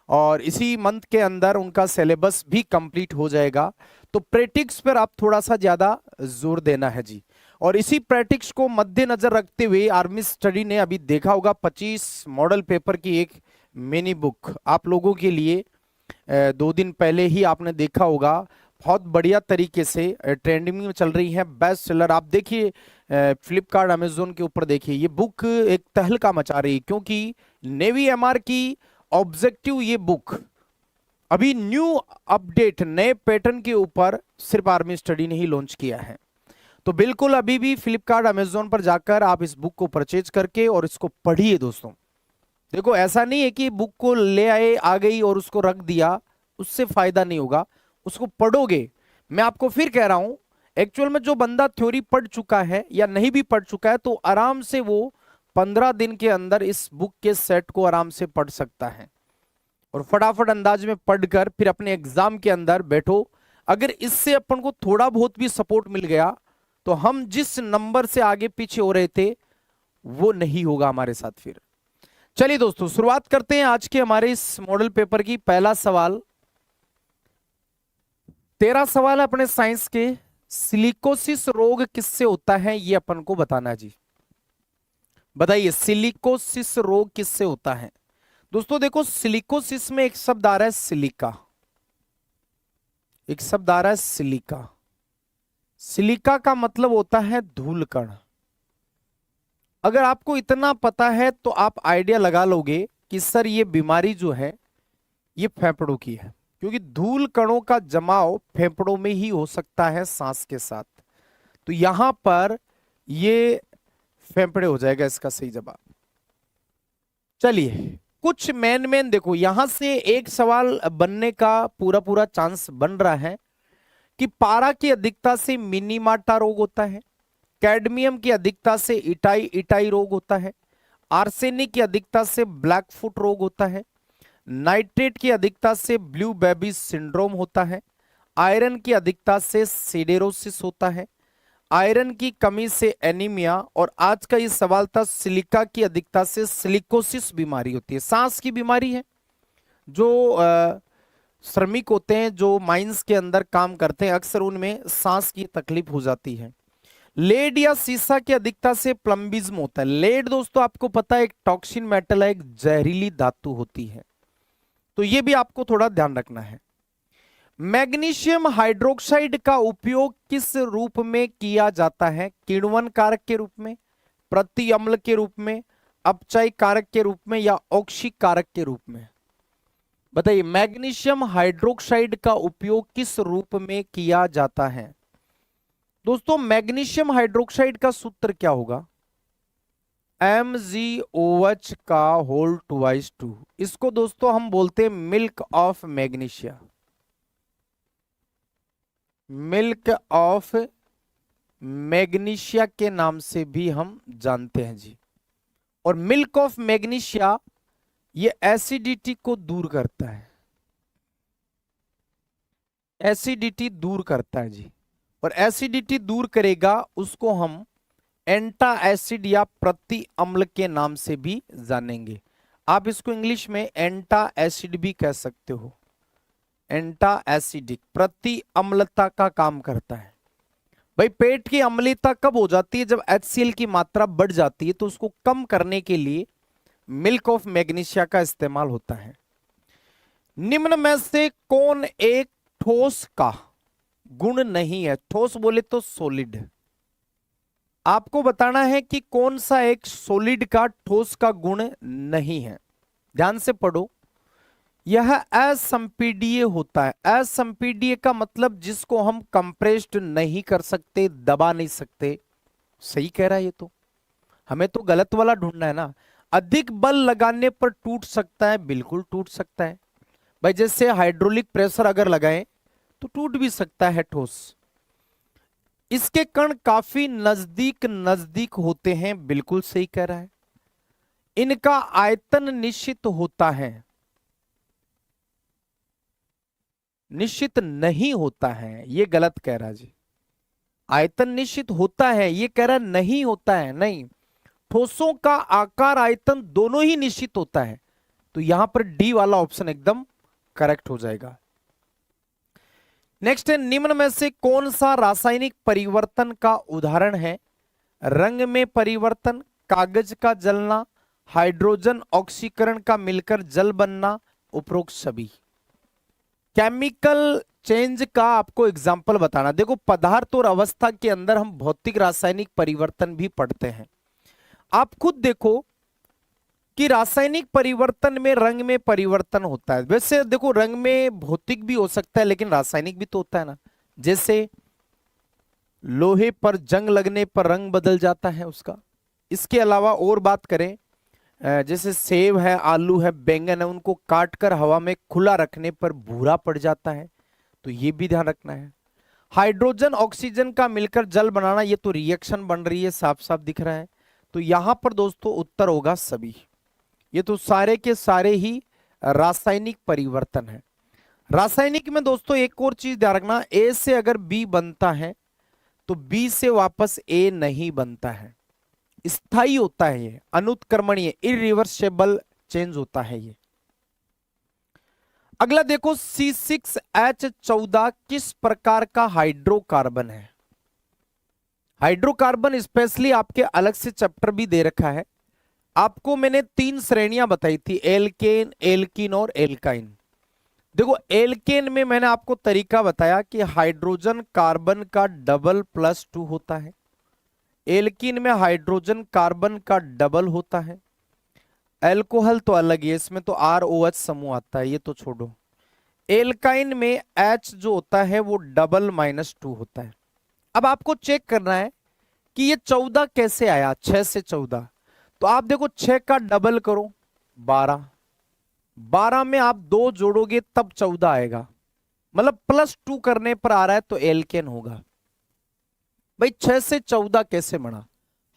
और इसी मंथ के अंदर उनका सिलेबस भी कंप्लीट हो जाएगा। तो प्रैक्टिस पर आप थोड़ा सा ज्यादा जोर देना है जी। और इसी प्रैक्टिस को मद्देनजर रखते हुए आर्मी स्टडी ने अभी देखा होगा 25 मॉडल पेपर की एक मिनी बुक आप लोगों के लिए 2 दिन पहले ही आपने देखा होगा। बहुत बढ़िया तरीके से ट्रेंडिंग में चल रही है, बेस्ट सेलर। आप देखिए फ्लिपकार्ट अमेजोन के ऊपर देखिए, ये बुक एक तहलका मचा रही है, क्योंकि नेवी एमआर की ऑब्जेक्टिव ये बुक अभी न्यू अपडेट नए पैटर्न के ऊपर सिर्फ आर्मी स्टडी ने ही लॉन्च किया है। तो बिल्कुल अभी भी फ्लिपकार्ट अमेजोन पर जाकर आप इस बुक को परचेज करके और इसको पढ़िए दोस्तों। देखो ऐसा नहीं है कि बुक को ले आए आ गई और उसको रख दिया, उससे फायदा नहीं होगा, उसको पढ़ोगे। मैं आपको फिर कह रहा हूं, एक्चुअल में जो बंदा थ्योरी पढ़ चुका है या नहीं भी पढ़ चुका है, तो आराम से वो 15 दिन के अंदर इस बुक के सेट को आराम से पढ़ सकता है और फटाफट अंदाज में पढ़कर फिर अपने एग्जाम के अंदर बैठो। अगर इससे अपन को थोड़ा बहुत भी सपोर्ट मिल गया तो हम जिस नंबर से आगे पीछे हो रहे थे वो नहीं होगा हमारे साथ फिर। चलिए दोस्तों, शुरुआत करते हैं आज के हमारे इस मॉडल पेपर की। पहला सवाल, 13 सवाल है अपने साइंस के। सिलिकोसिस रोग किससे होता है, ये अपन को बताना है जी। बताइए सिलिकोसिस रोग किससे होता है। दोस्तों देखो, सिलिकोसिस में एक शब्द आ रहा है सिलिका, एक शब्द आ रहा है सिलिका। सिलिका का मतलब होता है धूल कण। अगर आपको इतना पता है तो आप आइडिया लगा लोगे कि सर ये बीमारी जो है ये फेफड़ों की है, क्योंकि धूल कणों का जमाव फेफड़ों में ही हो सकता है सांस के साथ। तो यहां पर ये फेफड़े हो जाएगा इसका सही जवाब। चलिए कुछ मेन देखो, यहां से एक सवाल बनने का पूरा चांस बन रहा है कि पारा की अधिकता से मिनीमाटा रोग होता है, कैडमियम की अधिकता से इटाई रोग होता है, आर्सेनिक की अधिकता से ब्लैक फुट रोग होता है, नाइट्रेट की अधिकता से ब्लू बेबी सिंड्रोम होता है, आयरन की अधिकता से सिडेरोसिस होता है, आयरन की कमी से एनीमिया, और आज का ये सवाल था सिलिका की अधिकता से सिलिकोसिस बीमारी होती है। सांस की बीमारी है। जो श्रमिक होते हैं जो माइंस के अंदर काम करते हैं, अक्सर उनमें सांस की तकलीफ हो जाती है। लेड या सीसा की अधिकता से प्लम्बिज्म होता है। लेड दोस्तों आपको पता है एक टॉक्सिन मेटल है, एक जहरीली धातु होती है, तो ये भी आपको थोड़ा ध्यान रखना है। मैग्नीशियम हाइड्रोक्साइड का उपयोग किस रूप में किया जाता है, किण्वन कारक के रूप में, प्रति अम्ल के रूप में, अपचय कारक के रूप में या औक्षिक कारक के रूप में। बताइए, मैग्नीशियम हाइड्रोक्साइड का उपयोग किस रूप में किया जाता है? दोस्तों, मैग्नीशियम हाइड्रोक्साइड का सूत्र क्या होगा? MgOH का होल ट्वाइस 2। इसको दोस्तों हम बोलते हैं milk of magnesia, milk of magnesia के नाम से भी हम जानते हैं जी। और मिल्क ऑफ मैग्नीशिया ये एसिडिटी को दूर करता है, एसिडिटी दूर करता है जी। और एसिडिटी दूर करेगा उसको हम एंटा एसिड या प्रति अम्ल के नाम से भी जानेंगे। आप इसको इंग्लिश में एंटा एसिड भी कह सकते हो। एंटा एसिडिक, प्रति अम्लता का काम करता है। भाई पेट की अम्लता कब हो जाती है? जब HCl की मात्रा बढ़ जाती है, तो उसको कम करने के लिए मिल्क ऑफ मैग्नीशिया का इस्तेमाल होता है। निम्न में से कौन एक ठोस का गुण नहीं है? ठोस बोले तो सॉलिड। आपको बताना है कि कौन सा एक सॉलिड का ठोस का गुण नहीं है। ध्यान से पढ़ो। यह असंपीडीय होता है। असंपीडीय का मतलब जिसको हम कंप्रेस्ड नहीं कर सकते, दबा नहीं सकते। सही कह रहा है ये तो। हमें तो गलत वाला ढूंढना है ना। अधिक बल लगाने पर टूट सकता है, बिल्कुल टूट सकता है भाई। जैसे हाइड्रोलिक प्रेशर अगर लगाएं तो टूट भी सकता है ठोस। इसके कण काफी नजदीक नजदीक होते हैं, बिल्कुल सही कह रहा है। इनका आयतन निश्चित होता है, निश्चित नहीं होता है, ये गलत कह रहा है जी। आयतन निश्चित होता है, ये कह रहा है नहीं होता है। नहीं, ठोसों का आकार आयतन दोनों ही निश्चित होता है। तो यहां पर डी वाला ऑप्शन एकदम करेक्ट हो जाएगा। नेक्स्ट है, निम्न में से कौन सा रासायनिक परिवर्तन का उदाहरण है? रंग में परिवर्तन, कागज का जलना, हाइड्रोजन ऑक्सीकरण का मिलकर जल बनना, उपरोक्त सभी। केमिकल चेंज का आपको एग्जाम्पल बताना। देखो, पदार्थ और अवस्था के अंदर हम भौतिक रासायनिक परिवर्तन भी पढ़ते हैं। आप खुद देखो कि रासायनिक परिवर्तन में रंग में परिवर्तन होता है। वैसे देखो, रंग में भौतिक भी हो सकता है लेकिन रासायनिक भी तो होता है ना। जैसे लोहे पर जंग लगने पर रंग बदल जाता है उसका। इसके अलावा और बात करें, जैसे सेब है, आलू है, बैंगन है, उनको काट कर हवा में खुला रखने पर भूरा पड़ जाता है। तो ये भी ध्यान रखना है। हाइड्रोजन ऑक्सीजन का मिलकर जल बनाना, ये तो रिएक्शन बन रही है, साफ साफ दिख रहा है। तो यहां पर दोस्तों उत्तर होगा सभी। ये तो सारे के सारे ही रासायनिक परिवर्तन है। रासायनिक में दोस्तों एक और चीज ध्यान रखना, ए से अगर बी बनता है तो बी से वापस ए नहीं बनता है। स्थायी होता है ये, अनुत्क्रमणीय, इरिवर्सिबल चेंज होता है ये। अगला देखो, C6H14 किस प्रकार का हाइड्रोकार्बन है? हाइड्रोकार्बन स्पेशली आपके अलग से चैप्टर भी दे रखा है। आपको मैंने 3 श्रेणियां बताई थी, एल्केन, एल्कीन और एल्काइन। देखो, एल्केन में मैंने आपको तरीका बताया कि हाइड्रोजन कार्बन का डबल +2 होता है। एल्कीन में हाइड्रोजन कार्बन का डबल होता है। एल्कोहल तो अलग है, इसमें तो ROH समूह आता है, ये तो छोड़ो। एल्काइन में H जो होता है वो डबल -2 होता है। अब आपको चेक करना है कि ये 14 कैसे आया, 6 से 14। तो आप देखो, 6 का डबल करो 12, 12 में आप 2 जोड़ोगे तब 14 आएगा, मतलब +2 करने पर आ रहा है तो एल्केन होगा। भाई 6 से 14 कैसे बना?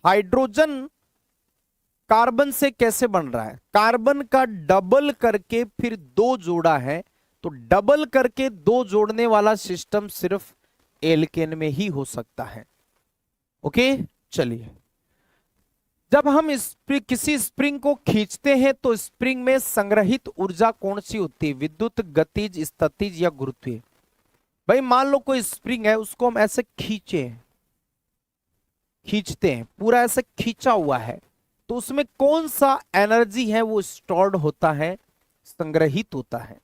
हाइड्रोजन कार्बन से कैसे बन रहा है? कार्बन का डबल करके फिर 2 जोड़ा है, तो डबल करके 2 जोड़ने वाला सिस्टम सिर्फ एल्केन में ही हो सकता है। ओके, चलिए। जब हम किसी स्प्रिंग को खींचते हैं तो स्प्रिंग में संग्रहित ऊर्जा कौन सी होती है? विद्युत, गतिज, स्थितिज या गुरुत्वीय? भाई मान लो कोई स्प्रिंग है, उसको हम ऐसे खींचते हैं, पूरा ऐसे खींचा हुआ है, तो उसमें कौन सा एनर्जी है वो स्टोर्ड होता है, संग्रहित होता है?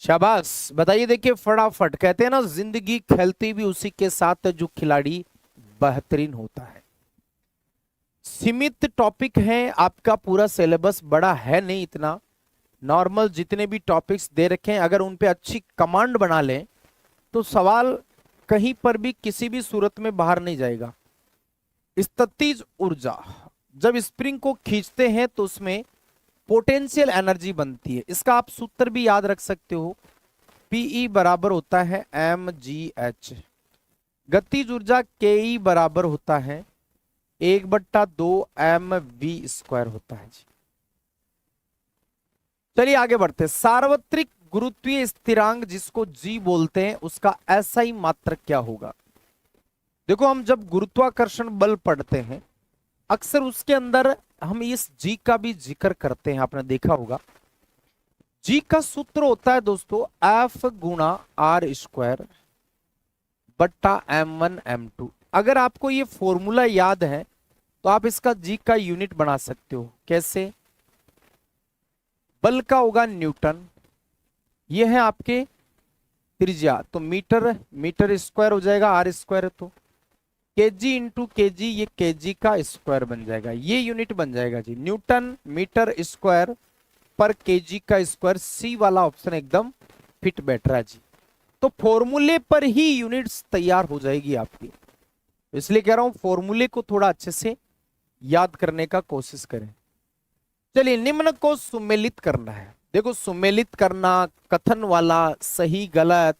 शाबाश, बताइए। देखिए फटाफट, कहते हैं ना जिंदगी खेलती भी उसी के साथ है जो खिलाड़ी बेहतरीन होता है। सीमित टॉपिक है, आपका पूरा सिलेबस बड़ा है नहीं इतना, नॉर्मल जितने भी टॉपिक्स दे रखे हैं, अगर उन पे अच्छी कमांड बना लें तो सवाल कहीं पर भी किसी भी सूरत में बाहर नहीं जाएगा। स्थितिज ऊर्जा, जब स्प्रिंग को खींचते हैं तो उसमें पोटेंशियल एनर्जी बनती है। इसका आप सूत्र भी याद रख सकते हो, पीई बराबर होता है mgh। गतिज ऊर्जा के बराबर होता है 1/2 mv² होता है जी। चलिए आगे बढ़ते हैं। सार्वत्रिक गुरुत्वीय स्थिरांक जिसको जी बोलते हैं, उसका एसआई मात्रक क्या होगा? देखो, हम जब गुरुत्वाकर्षण बल पढ़ते हैं अक्सर उसके अंदर हम इस जी का भी जिक्र करते हैं, आपने देखा होगा। जी का सूत्र होता है दोस्तों F गुणा r² बट्टा m1 m2। अगर आपको ये फॉर्मूला याद है तो आप इसका जी का यूनिट बना सकते हो। कैसे? बल का होगा न्यूटन, ये है आपके त्रिज्या, तो मीटर स्क्वायर हो जाएगा, r² है तो केजी इंटू केजी, ये केजी का स्क्वायर बन जाएगा, ये यूनिट बन जाएगा जी। न्यूटन मीटर स्क्वायर पर केजी का स्क्वायर, सी वाला ऑप्शन एकदम फिट बैठ रहा है जी। तो फॉर्मूले पर ही यूनिट्स तैयार हो जाएगी आपकी, इसलिए कह रहा हूं फॉर्मूले को थोड़ा अच्छे से याद करने का कोशिश करें। चलिए, निम्न को सुमेलित करना है। देखो, सुमेलित करना, कथन वाला, सही गलत,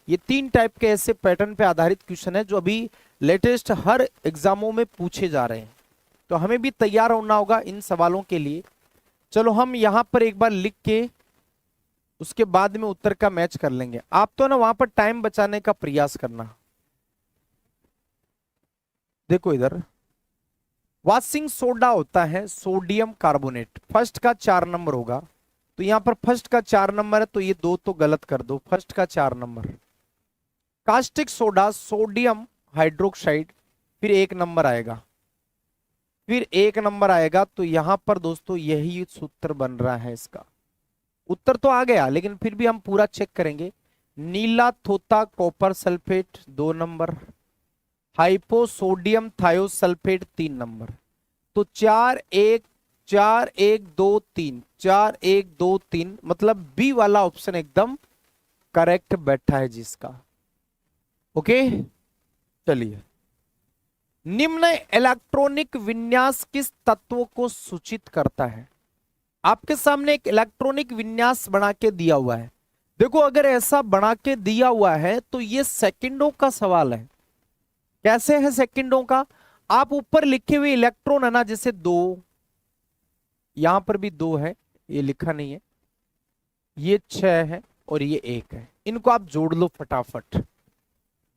ये 3 टाइप के ऐसे पैटर्न पे आधारित क्वेश्चन है जो अभी लेटेस्ट हर एग्जामों में पूछे जा रहे हैं, तो हमें भी तैयार होना होगा इन सवालों के लिए। चलो हम यहां पर एक बार लिख के उसके बाद में उत्तर का मैच कर लेंगे। आप तो ना वहां पर टाइम बचाने का प्रयास करना। देखो इधर, वॉशिंग सोडा होता है सोडियम कार्बोनेट, फर्स्ट का 4 नंबर होगा, तो यहां पर फर्स्ट का 4 नंबर है, तो ये 2 तो गलत कर दो, फर्स्ट का 4 number. Caustic soda sodium hydroxide, फिर 1 नंबर आएगा, फिर 1 नंबर आएगा, तो यहां पर दोस्तों यही सूत्र बन रहा है। इसका उत्तर तो आ गया, लेकिन फिर भी हम पूरा चेक करेंगे। नीला थोथा copper sulphate 2 number, hypo sodium thiosulphate 3 number, तो 4 1 4 1 2 3 4 1 2 3, मतलब बी वाला ऑप्शन एकदम करेक्ट बैठा है जिसका। ओके, चलिए, निम्न इलेक्ट्रॉनिक विन्यास किस तत्व को सूचित करता है? आपके सामने एक इलेक्ट्रॉनिक विन्यास बना के दिया हुआ है। देखो, अगर ऐसा बना के दिया हुआ है तो ये सेकंडों का सवाल है। कैसे है सेकंडों का? आप ऊपर लिखे हुए इलेक्ट्रॉन है ना, जैसे 2, यहां पर भी 2 है, ये लिखा नहीं है, ये 6 है और ये 1 है, इनको आप जोड़ लो फटाफट।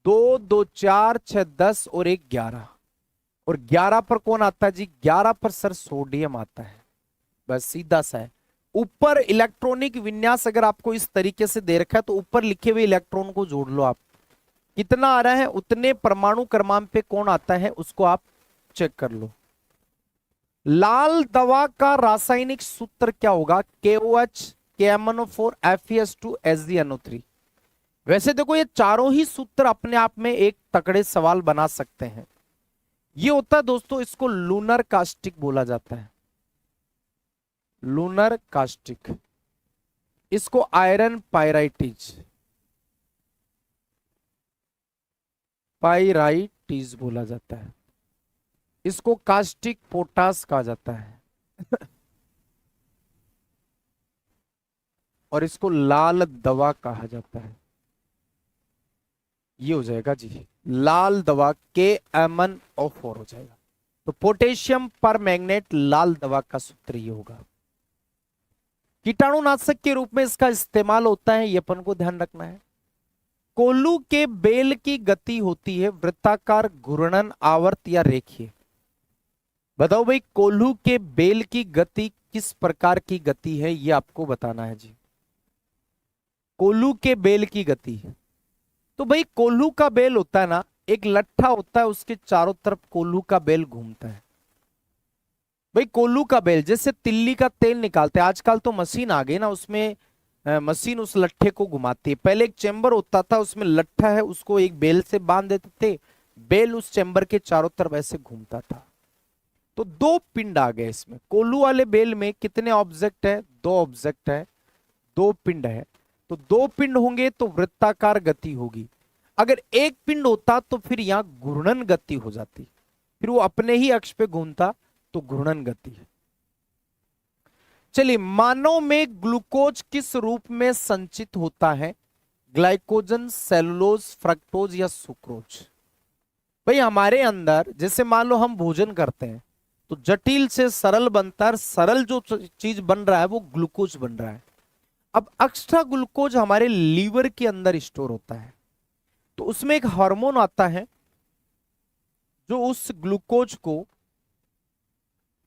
2 2 4 6 10 और 1 11, और 11 पर कौन आता है जी? 11 पर सर सोडियम आता है। बस सीधा सा है। ऊपर इलेक्ट्रॉनिक विन्यास अगर आपको इस तरीके से दे रखा है तो ऊपर लिखे हुए इलेक्ट्रॉन को जोड़ लो आप, कितना आ रहा है उतने परमाणु क्रमांक पे कौन आता है उसको आप चेक कर लो। लाल दवा का रासायनिक सूत्र क्या होगा? KOH KMnO4 FeS2 SgNO3। वैसे देखो, ये चारों ही सूत्र अपने आप में एक तकड़े सवाल बना सकते हैं। ये होता है दोस्तों, इसको लूनर कास्टिक बोला जाता है, लूनर कास्टिक। इसको आयरन पाइराइटिस बोला जाता है। इसको कास्टिक पोटास कहा जाता है और इसको लाल दवा कहा जाता है। ये हो जाएगा जी लाल दवा, KMnO4 हो जाएगा। तो पोटेशियम पर मैग्नेट लाल दवा का सूत्र ये होगा। कीटाणुनाशक के रूप में इसका इस्तेमाल होता है, ये अपन को ध्यान रखना है। कोल्लू के बेल की गति होती है वृत्ताकार, घूर्णन, आवर्त या रेखीय? बताओ भाई, कोल्लू के बेल की गति किस प्रकार की गति है, ये आपको बताना है जी। कोल्लू के बेल की गति, तो भाई कोल्लू का बेल होता है ना, एक लट्ठा होता है, उसके चारों तरफ कोल्लू का बेल घूमता है। भाई कोल्लू का बेल, जैसे तिल्ली का तेल निकालते हैं, आजकल तो मशीन आ गई ना, उसमें मशीन उस लट्ठे को घुमाती है। पहले एक चेंबर होता था, उसमें लट्ठा है, उसको एक बेल से बांध देते थे, बेल उस चेंबर के चारों तरफ ऐसे घूमता था। तो 2 पिंड आ गए इसमें। कोल्लू वाले बेल में कितने ऑब्जेक्ट है? 2 ऑब्जेक्ट है। दो पिंड है, तो दो पिंड होंगे तो वृत्ताकार गति होगी। अगर एक पिंड होता तो फिर यहां घूर्णन गति हो जाती, फिर वो अपने ही अक्ष पे घूमता तो घूर्णन गति है। चलिए, मानव में ग्लूकोज किस रूप में संचित होता है? ग्लाइकोजन, सेलुलोज, फ्रक्टोज या सुक्रोज? भाई हमारे अंदर जैसे मान लो हम भोजन करते हैं तो जटिल से सरल बनता है, सरल जो चीज बन रहा है वो ग्लूकोज बन रहा है। अब एक्स्ट्रा ग्लूकोज हमारे लीवर के अंदर स्टोर होता है, तो उसमें एक हार्मोन आता है जो उस ग्लूकोज को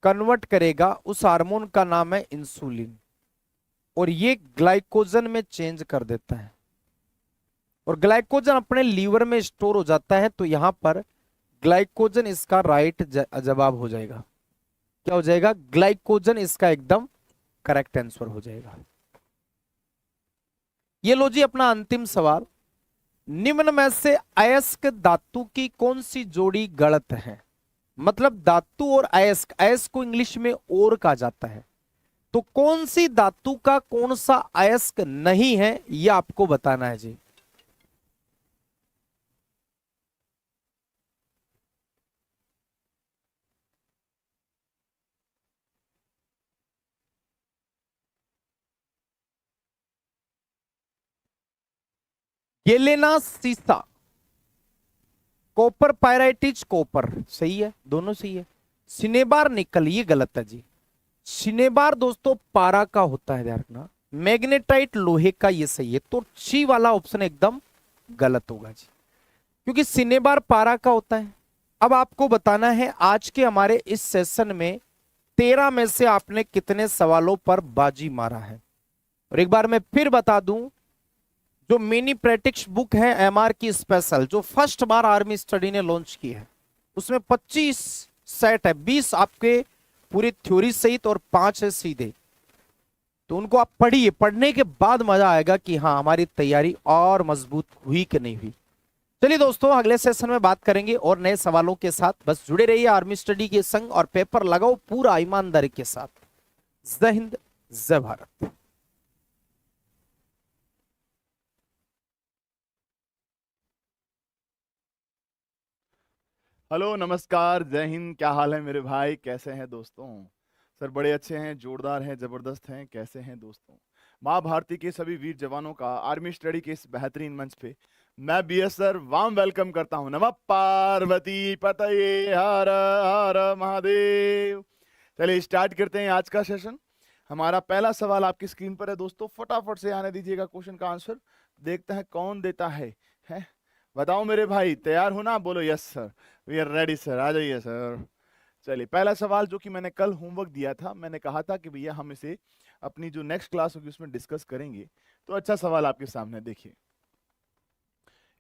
कन्वर्ट करेगा। उस हार्मोन का नाम है इंसुलिन, और ये ग्लाइकोजन में चेंज कर देता है, और ग्लाइकोजन अपने लीवर में स्टोर हो जाता है। तो यहां पर ग्लाइकोजन इसका राइट जवाब हो जाएगा। क्या हो जाएगा? ग्लाइकोजन इसका एकदम करेक्ट आंसर हो जाएगा। ये लो जी अपना अंतिम सवाल। निम्न में से अयस्क धातु की कौन सी जोड़ी गलत है? मतलब धातु और अयस्क, अयस्क को इंग्लिश में ओर कहा जाता है, तो कौन सी धातु का कौन सा अयस्क नहीं है, यह आपको बताना है जी। ये लेना सीसा, कॉपर पायराइटिज, कॉपर सही है, दोनों सही है। सिनेबार निकल, ये गलत है जी। सिनेबार दोस्तों पारा का होता है, ध्यान रखना। मैग्नेटाइट लोहे का, ये सही है। तो सी वाला ऑप्शन एकदम गलत होगा जी, क्योंकि सिनेबार पारा का होता है। अब आपको बताना है आज के हमारे इस सेशन में 13 में से आपने कितने सवालों पर बाजी मारा है। और एक बार मैं फिर बता दूं, जो मिनी प्रैक्टिस बुक है एमआर की स्पेशल, जो फर्स्ट बार आर्मी स्टडी ने लॉन्च की है, उसमें 25 सेट है, 20 आपके पूरी थ्योरी सहित और 5 है सीधे। तो उनको आप पढ़िए, पढ़ने के बाद मजा आएगा कि हाँ हमारी तैयारी और मजबूत हुई कि नहीं हुई। चलिए दोस्तों, अगले सेशन में बात करेंगे और नए सवालों के साथ। बस जुड़े रहिए आर्मी स्टडी के संग और पेपर लगाओ पूरा ईमानदारी के साथ। जय हिंद, जय भारत। हेलो, नमस्कार, जय हिंद। क्या हाल है मेरे भाई, कैसे हैं दोस्तों? सर बड़े अच्छे हैं, जोरदार हैं, जबरदस्त हैं। कैसे हैं दोस्तों? माँ भारती के सभी वीर जवानों का आर्मी स्टडी के इस बेहतरीन मंच पे मैं बीएस सर वार्म वेलकम करता हूं। नमः पार्वती पतये हर हर महादेव। चलिए स्टार्ट करते हैं आज का सेशन। हमारा पहला सवाल आपकी स्क्रीन पर है दोस्तों, फटाफट से आने दीजिएगा क्वेश्चन का आंसर। देखते हैं कौन देता है? बताओ मेरे भाई, तैयार हो ना? बोलो yes sir, we are ready sir, आ जाइए सर। चलिए पहला सवाल जो कि मैंने कल होमवर्क दिया था, मैंने कहा था कि भैया हम इसे अपनी जो नेक्स्ट क्लास होगी उसमें डिस्कस करेंगे। तो अच्छा सवाल आपके सामने देखिए।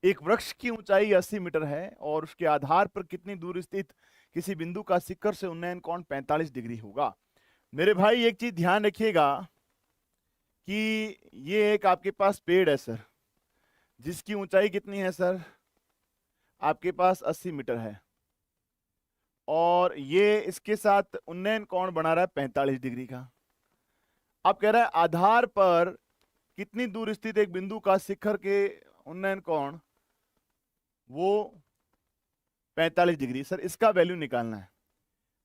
एक वृक्ष की ऊंचाई 80 मीटर है और उसके आधार पर कितनी दूर स्थित किसी बिंदु का शिखर से उन्नयन कोण 45 डिग्री होगा। मेरे भाई एक चीज ध्यान रखिएगा कि ये एक आपके पास पेड़ है सर, जिसकी ऊंचाई कितनी है सर? आपके पास 80 मीटर है, और ये इसके साथ उन्नयन कोण बना रहा है 45 डिग्री का। अब कह रहा है आधार पर कितनी दूर स्थित एक बिंदु का शिखर के उन्नयन कोण वो 45 डिग्री। सर इसका वैल्यू निकालना है।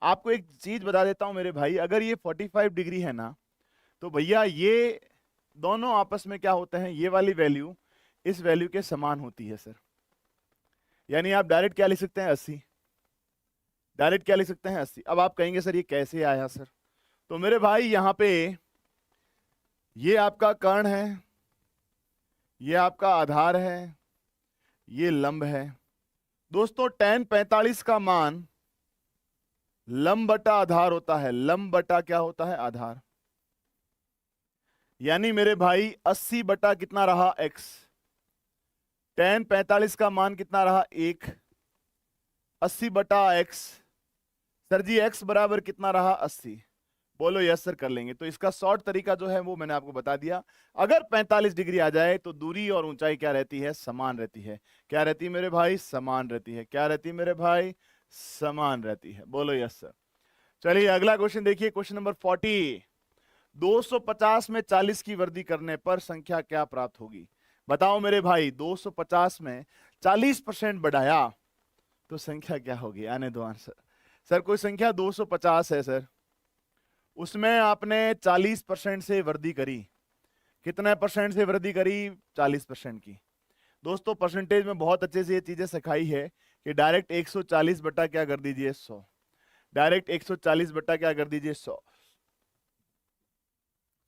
आपको एक चीज बता देता हूं मेरे भाई, अगर ये 45 डिग्री है ना, तो भैया ये दोनों आपस में क्या होते हैं, ये वाली वैल्यू इस वैल्यू के समान होती है सर। यानी आप डायरेक्ट क्या लिख सकते हैं? 80। डायरेक्ट क्या लिख सकते हैं? 80। अब आप कहेंगे सर ये कैसे आया सर? तो मेरे भाई यहां पे ये आपका कर्ण है, ये आपका आधार है, ये लंब है। दोस्तों tan 45 का मान लंब बटा आधार होता है। लंब बटा क्या होता है? आधार। यानी मेरे भाई 80 बटा कितना रहा? x। tan 45 का मान कितना रहा? 1। 80 बटा x। सर जी x बराबर कितना रहा? 80। बोलो यस सर, कर लेंगे। तो इसका शॉर्ट तरीका जो है वो मैंने आपको बता दिया। अगर 45 डिग्री आ जाए तो दूरी और ऊंचाई क्या रहती है? समान रहती है। क्या रहती है मेरे भाई? समान रहती है। क्या रहती है मेरे भाई? समान रहती है। बोलो यस सर। चलिए अगला क्वेश्चन देखिए, क्वेश्चन नंबर 40। 250 में 40 की वृद्धि करने पर संख्या क्या प्राप्त होगी? बताओ मेरे भाई, 250 में 40% बढ़ाया तो संख्या क्या होगी? आने दो आंसर। सर कोई संख्या 250 है सर, उसमें आपने 40% से वृद्धि करी। कितने परसेंट से वृद्धि करी? 40% की। दोस्तों परसेंटेज में बहुत अच्छे से ये चीजें सिखाई है कि डायरेक्ट 140 बटा क्या कर दीजिए 100, डायरेक्ट 140 बटा क्या कर दीजिए 100।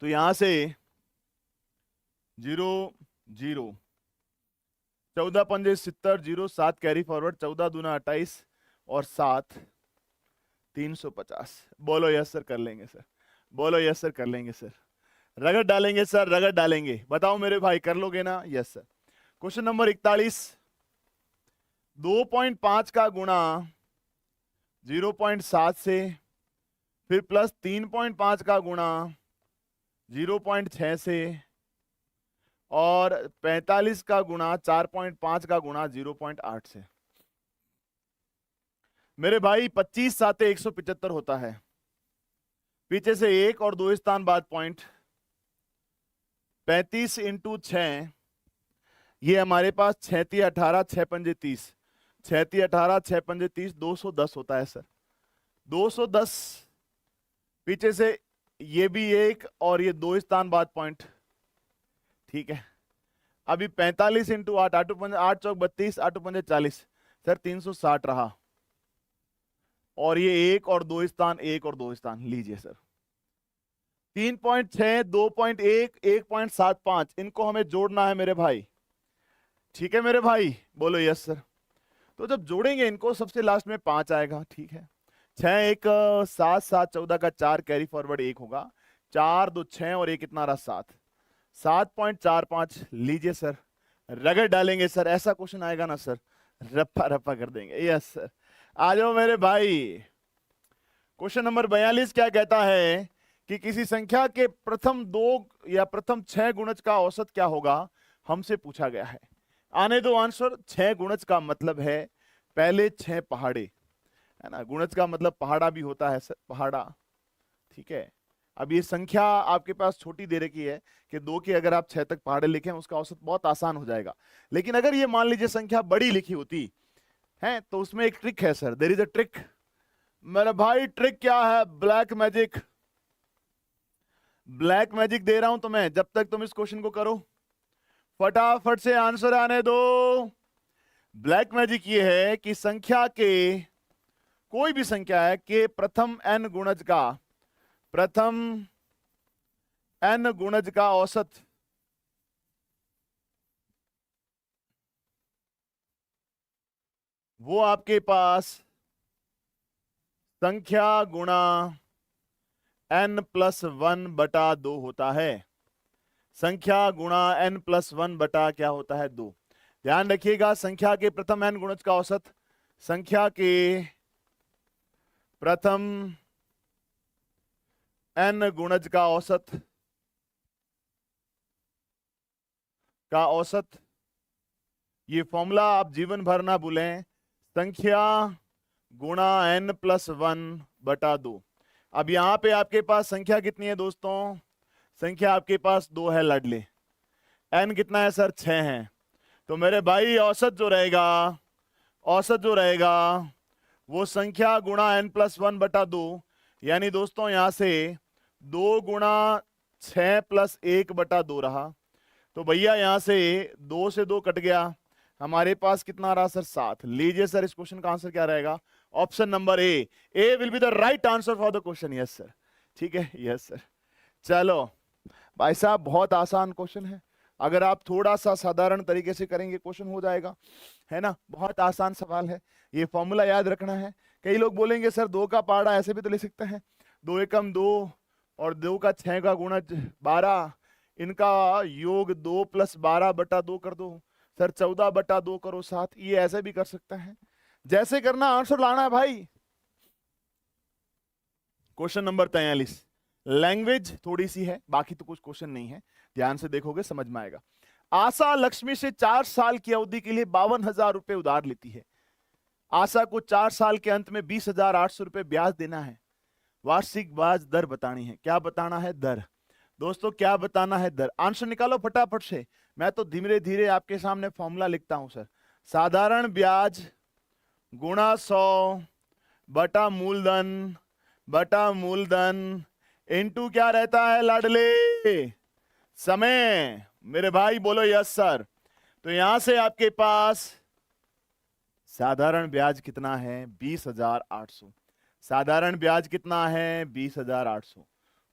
तो यहां से 0 0 14 पंजे 70, 0 7 कैरी फॉरवर्ड, 14 दूना 28 और 7 350। बोलो यस सर कर लेंगे सर, बोलो यस सर कर लेंगे सर, रगड़ डालेंगे सर, रगड़ डालेंगे। बताओ मेरे भाई कर लोगे ना? Yes sir. क्वेश्चन नंबर 41, 2.5 का गुणा 0.7 से, फिर प्लस 3.5 का गुणा 0.6 से, और 45 का गुणा 4.5 का गुणा 0.8 से। मेरे भाई 25 साते 175 होता है, पीछे से 1 और 2 स्थान बाद पॉइंट, 35 इंटू 6, ये हमारे पास 6 × 18 6 पंजे 30, 6 × 18 6 पंजे 30, 210 होता है सर। 210 पीछे से ये भी 1 और ये 2 स्थान बाद पॉइंट, ठीक है। अभी 45 इंटू 8, 8 पंजे 8 चौक 32, 8 पंजे 40 सर, 360 रहा। और ये 1 और 2 स्थान, 1 और 2 स्थान लीजिए सर। 3.6, 2.1, 1.75 इनको हमें जोड़ना है मेरे भाई, ठीक है मेरे भाई, बोलो यस सर। तो जब जोड़ेंगे इनको सबसे लास्ट में 5 आएगा, ठीक है। 6 1 7, 7 14 का 4 कैरी फॉरवर्ड 1 होगा, 4 2 6 और 1 कितना रहा 7, 7.45 लीजिए सर, रगड़ डालेंगे सर। ऐसा क्वेश्चन आएगा ना सर, रप्पा रप्पा कर देंगे। यस सर, आ जाओ मेरे भाई। क्वेश्चन नंबर 42 क्या कहता है कि किसी संख्या के प्रथम 2 या प्रथम 6 गुणज का औसत क्या होगा, हमसे पूछा गया है। आने दो आंसर। 6 गुणज का मतलब है पहले 6 पहाड़े, है ना। गुणज का मतलब पहाड़ा भी होता है सर, पहाड़ा, ठीक है। अब ये संख्या आपके पास छोटी दे रखी है कि 2 के अगर आप 6 तक पहाड़े लिखें उसका औसत बहुत आसान हो जाएगा। लेकिन अगर ये मान लीजिए संख्या बड़ी लिखी होती है तो उसमें एक ट्रिक है sir, there is a trick. मेरा भाई ट्रिक क्या है? ब्लैक मैजिक, ब्लैक मैजिक दे रहा हूं तुम्हें, जब तक तुम इस क्वेश्चन को करो फटाफट से आंसर आने दो। ब्लैक मैजिक ये है कि संख्या के, कोई भी संख्या है के प्रथम n गुणज का, प्रथम n गुणज का औसत वो आपके पास संख्या गुणा n+1/2 होता है। संख्या गुणा n+1 बटा क्या होता है 2। ध्यान रखिएगा, संख्या के प्रथम n गुणज का औसत, संख्या के प्रथम n गुणज का औसत, ये फॉर्मूला आप जीवन भर ना भूलें, संख्या गुणा n+1/2। अब यहां पे आपके पास संख्या कितनी है दोस्तों? संख्या आपके पास 2 है लाडले, n कितना है सर? 6 है। तो मेरे भाई औसत जो रहेगा, औसत जो रहेगा वो संख्या गुणा n+1/2, यानी दोस्तों यहां से 2 गुणा 6 + 1/2 रहा। तो भैया यहां से 2 से 2 कट गया, हमारे पास कितना रहा सर? 7। लीजिए सर, इस क्वेश्चन का आंसर क्या रहेगा? Option number A will be the right answer for the question. Yes sir, ठीक है, यस सर। चलो भाई साहब, बहुत आसान क्वेश्चन है, अगर आप थोड़ा सा साधारण तरीके से करेंगे क्वेश्चन हो जाएगा, है ना। बहुत आसान सवाल है, ये फॉर्मूला याद रखना है। कई लोग बोलेंगे सर 2 का पहाड़ा ऐसे भी तो ले सकते हैं, 2 एकम 2 और 2 का 6 का गुणज 12, इनका योग 2 + 12/2 कर दो सर, 14/2 करो 7, ये ऐसे भी कर सकते हैं। जैसे करना आंसर लाना है भाई। क्वेश्चन नंबर 43, लैंग्वेज थोड़ी सी है, बाकी तो कुछ क्वेश्चन नहीं है, ध्यान से देखोगे समझ में आएगा। आशा लक्ष्मी से 4 साल की अवधि के लिए 52,000 रुपए उधार लेती है। आशा को 4 साल के अंत में 20,800 रुपए ब्याज देना है। वार्षिक ब्याज दर बतानी है। क्या बताना है? दर। दोस्तों क्या बताना है दर, आंसर निकालो फटाफट से। मैं तो धीरे धीरे आपके सामने फॉर्मूला लिखता हूं सर। साधारण ब्याज गुणा 100 बटा मूलधन इनटू क्या रहता है लाडले, समय। मेरे भाई बोलो यस सर। तो यहां से आपके पास साधारण ब्याज कितना है 20,800। साधारण ब्याज कितना है 20,800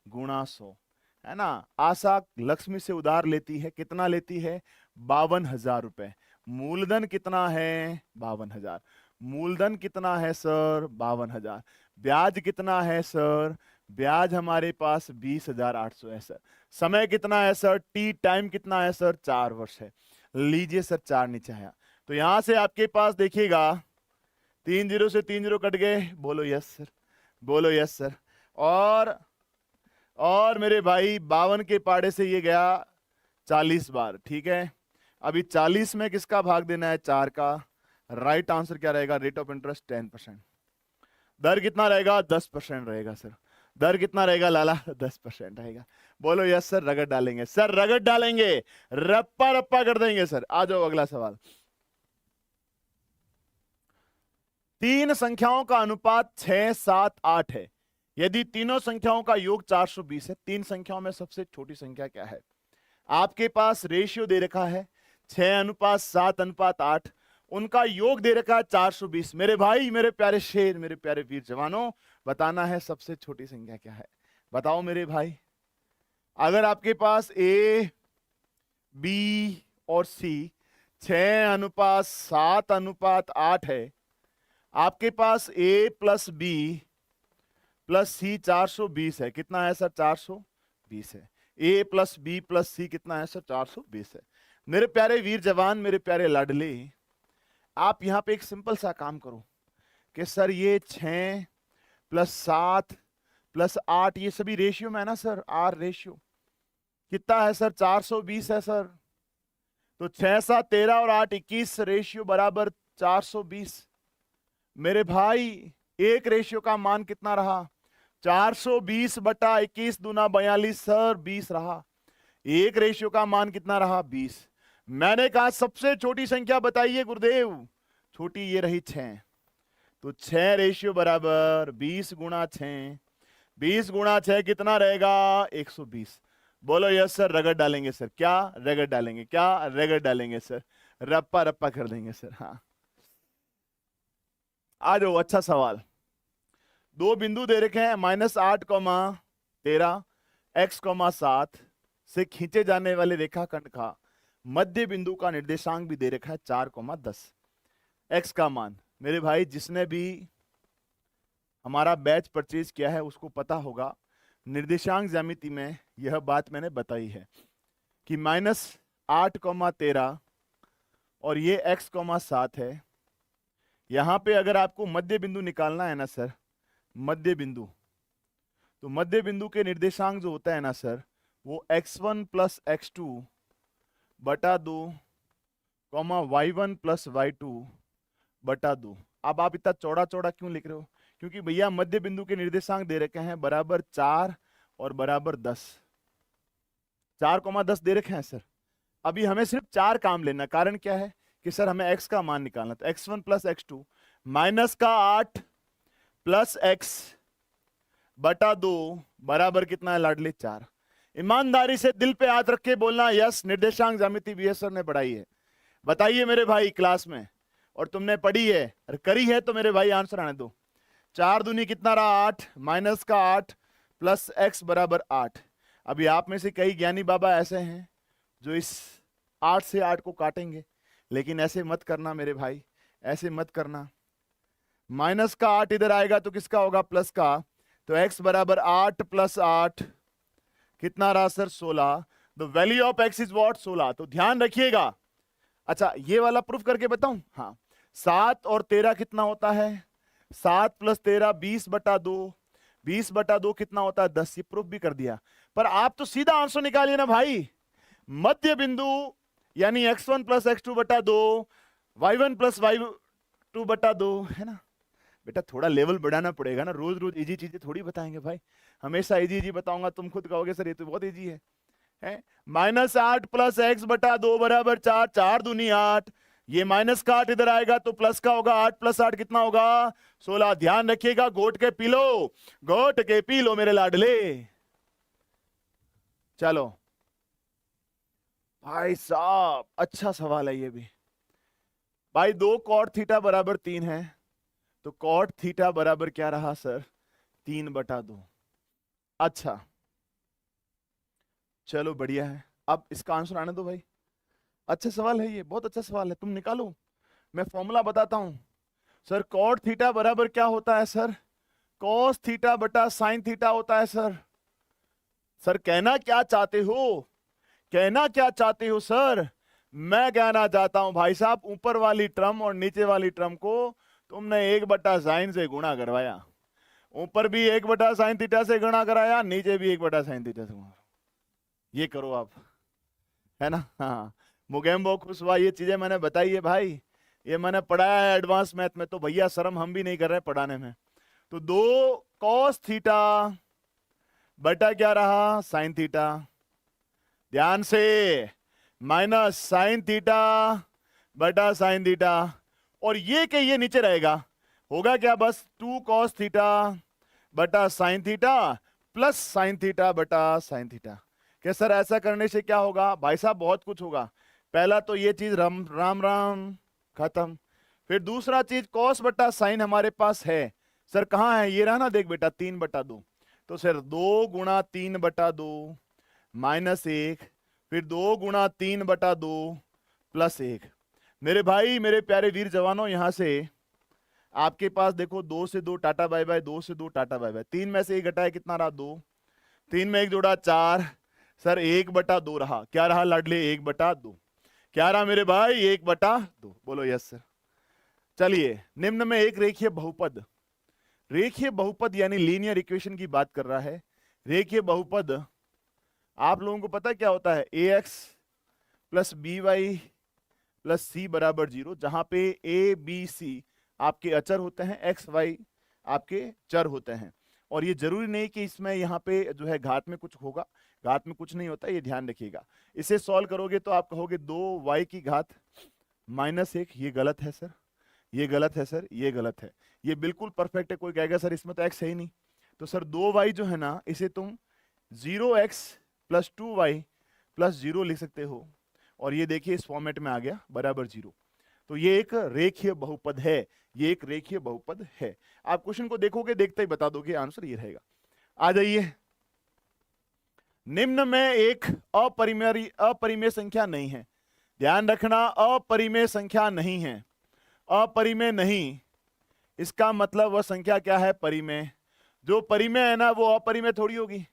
गुणा 100, है ना। आशा लक्ष्मी से उधार लेती है, कितना लेती है 52,000 रुपए। मूलधन कितना है 52,000। मूलधन कितना है सर 52,000। ब्याज कितना है सर, ब्याज हमारे पास 20,800 है सर। समय कितना है सर, टी टाइम कितना है सर 4 वर्ष है। लीजिए सर 4 नीचे आया। तो यहां से आपके पास देखिएगा 3 जीरो से 3 जीरो कट गए, बोलो यस सर, बोलो यस सर। और मेरे भाई 52 के पाड़े से ये गया 40 बार, ठीक है। अभी 40 में किसका भाग देना है 4 का। राइट आंसर क्या रहेगा, रेट ऑफ इंटरेस्ट 10%। दर कितना रहेगा 10% रहेगा सर। दर कितना रहेगा लाला 10% रहेगा। बोलो यस सर, रगड़ डालेंगे सर, रगड़ डालेंगे, रप्पा रप्पा कर देंगे सर। आ जाओ अगला सवाल। 3 संख्याओं का अनुपात 6, 7, 8 है। यदि तीनों संख्याओं का योग 420 है, 3 संख्याओं में सबसे छोटी संख्या क्या है। आपके पास रेशियो दे रखा है 6:7:8, उनका योग दे रखा है 420। मेरे भाई, मेरे प्यारे शेर, मेरे प्यारे वीर जवानों, बताना है सबसे छोटी संख्या क्या है। बताओ मेरे भाई। अगर आपके पास ए, बी और सी 6:7:8 है, आपके पास ए प्लस बी प्लस सी 420 है। कितना है सर 420 है। ए प्लस बी प्लस सी कितना है सर 420 है। मेरे प्यारे वीर जवान, मेरे प्यारे लाडले, आप यहां पे एक सिंपल सा काम करो कि सर ये 6 प्लस 7 प्लस 8 ये सभी रेशियो में है ना सर। आर रेशियो कितना है सर 420 है सर। तो 6, 7, 13 और 8 21 रेशियो बराबर 420। मेरे भाई एक रेशियो का मान कितना रहा 420 बटा 21 दूना 42 सर 20 रहा। एक रेशियो का मान कितना रहा 20। मैंने कहा सबसे छोटी संख्या बताइए गुरुदेव। छोटी ये रही 6। तो 6 रेशियो बराबर 20 गुणा 6। 20 गुणा 6 कितना रहेगा 120। बोलो यस सर, रगड़ डालेंगे सर। क्या रगड़ डालेंगे, क्या रगड़ डालेंगे सर, रप्पा रप्पा कर देंगे सर। हाँ आ जाओ, अच्छा सवाल। 2 बिंदु दे रखे हैं -8,13 x,7 से खींचे जाने वाले रेखाखंड का मध्य बिंदु का निर्देशांक भी दे रखा है 4,10। x का मान, मेरे भाई जिसने भी हमारा बैच परचेज किया है उसको पता होगा, निर्देशांक ज्यामिति में यह बात मैंने बताई है कि -8,13 और ये x,7 है। यहां पे अगर आपको मध्य बिंदु निकालना है ना सर, मध्य बिंदु, तो मध्य बिंदु के निर्देशांक जो होता है ना सर, वो x1 प्लस x2 बटा 2 y1 प्लस y2 बटा 2। अब आप इतना चौड़ा चौड़ा क्यों लिख रहे हो, क्योंकि भैया मध्य बिंदु के निर्देशांक दे रखे हैं बराबर 4 और बराबर 10। 4,10 दे रखे हैं सर। अभी हमें सिर्फ 4 काम लेना, कारण क्या है कि सर हमें x का मान निकालना। तो x1 plus x2 -8 plus x बटा 2 बराबर कितना है लाडले 4। ईमानदारी से दिल पे हाथ रख के बोलना यस, निर्देशांक ज्यामिति बीएस सर ने पढ़ाई है। बताइए मेरे भाई क्लास में, और तुमने पढ़ी है और करी है तो मेरे भाई आंसर आने दो। 4 दूनी कितना रहा 8, -8 प्लस x बराबर 8। अभी आप में से कई ज्ञानी बाबा ऐसे हैं जो इस 8 से 8 को काटेंगे, लेकिन ऐसे मत करना मेरे भाई, ऐसे मत करना। -8 इधर आएगा तो किसका होगा प्लस का। तो x बराबर 8 प्लस 8 कितना रहा sir 16। The value of x is what 16। तो ध्यान रखिएगा। अच्छा ये वाला प्रूफ करके बताऊं। हाँ 7 और 13 कितना होता है 7 प्लस 13 20 बटा 2। 20 बटा 2 कितना होता है 10। ये प्रूफ भी कर दिया। पर आप तो सीधा आंसर निकालिए ना भाई। मध्य बिंदु यानी x1 प्लस x2 बटा 2 y1 प्लस y2 बटा 2 है ना। बेटा थोड़ा लेवल बढ़ाना पड़ेगा ना, रोज रोज इजी चीजें थोड़ी बताएंगे भाई। हमेशा इजी इजी बताऊंगा, तुम खुद कहोगे सर ये तो बहुत इजी है। -8 प्लस एक्स बटा 2 बराबर 4, 4 दूनी 8, ये माइनस का 8 इधर आएगा तो प्लस का होगा, 8 प्लस 8 कितना होगा 16। ध्यान रखिएगा, घोट के पी लो, घोट के पी लो मेरे लाडले। चलो भाई साहब, अच्छा सवाल है ये भी भाई। 2 कॉट थीटा बराबर 3 है, तो कॉट थीटा बराबर क्या रहा सर 3/2। अच्छा चलो बढ़िया है, अब इसका आंसर आने दो भाई। अच्छा सवाल है ये, बहुत अच्छा सवाल है, तुम निकालो। मैं फॉर्मूला बताता हूं सर। कॉट थीटा बराबर क्या होता है सर, कॉस थीटा बटा साइन थीटा होता है सर। सर कहना क्या चाहते हो, कहना क्या चाहते हो सर? मैं कहना चाहता हूं भाई साहब, ऊपर वाली टर्म और नीचे वाली टर्म को तुमने 1/sin से गुणा करवाया। ऊपर भी 1/sin थीटा से गुणा कराया, नीचे भी 1/sin थीटा से गुणा। ये करो आप, है ना। हाँ मुगेम बहुत खुश हुआ, ये चीजें मैंने बताई है भाई, ये मैंने पढ़ाया है एडवांस मैथ में, तो भैया शर्म हम भी नहीं कर रहे पढ़ाने में। तो 2 cos थीटा बटा क्या रहा साइन थीटा, ध्यान से, माइनस साइन थीटा बटा साइन थीटा, और ये के ये नीचे रहेगा, होगा क्या बस 2 cos थीटा बटा sine theta plus sine theta बटा साइन थीटा। क्या सर ऐसा करने से क्या होगा? भाई साहब बहुत कुछ होगा। पहला तो ये चीज राम राम राम खत्म, फिर दूसरा चीज cos बटा साइन हमारे पास है सर, कहाँ है? ये रहा ना, देख बेटा 3/2, तो सर 2 गुणा 3/2 -1, फिर 2 गुणा 3/2 +1। मेरे भाई मेरे प्यारे वीर जवानों, यहां से आपके पास देखो 2 से 2 टाटा बाय बाय, 2 से 2 टाटा बाय बाय, 3 में से 1 घटाए कितना रहा 2, 3 में 1 जोड़ा 4, सर 1/2 रहा। क्या रहा लाडले? 1/2। क्या रहा मेरे भाई? 1/2। बोलो यस सर। चलिए निम्न में एक रेखीय बहुपद, रेखीय बहुपद यानी लीनियर इक्वेशन की बात कर रहा है। रेखीय बहुपद आप लोगों को पता क्या होता है? ax + by + c = 0, जहां पे a b c आपके अचर होते हैं, x y आपके चर होते हैं। और ये जरूरी नहीं कि इसमें यहाँ पे जो है घात में कुछ होगा, घात में कुछ नहीं होता, ये ध्यान रखिएगा। इसे सॉल्व करोगे तो आप कहोगे 2y की घात -1, ये गलत है सर, ये गलत है सर, ये गलत है, ये बिल्कुल परफेक्ट है। कोई कहेगा सर इसमें तो x है ही नहीं, तो सर 2y जो है ना, इसे तुम 0x + 2y + 0 लिख सकते हो, और ये देखिए इस फॉर्मेट में आ गया बराबर 0। तो ये एक रेखीय बहुपद है, ये एक रेखीय बहुपद है। आप क्वेश्चन को देखोगे, देखते ही बता दोगे आंसर ये रहेगा। आ जाइए, निम्न में एक अपरिमेय संख्या नहीं है, ध्यान रखना, अपरिमेय संख्या नहीं है। अपरिमेय नहीं, इसका मतलब वह संख्या क्या है? परिमेय। जो परिमेय है ना वो अपरिमेय थोड़ी होगी।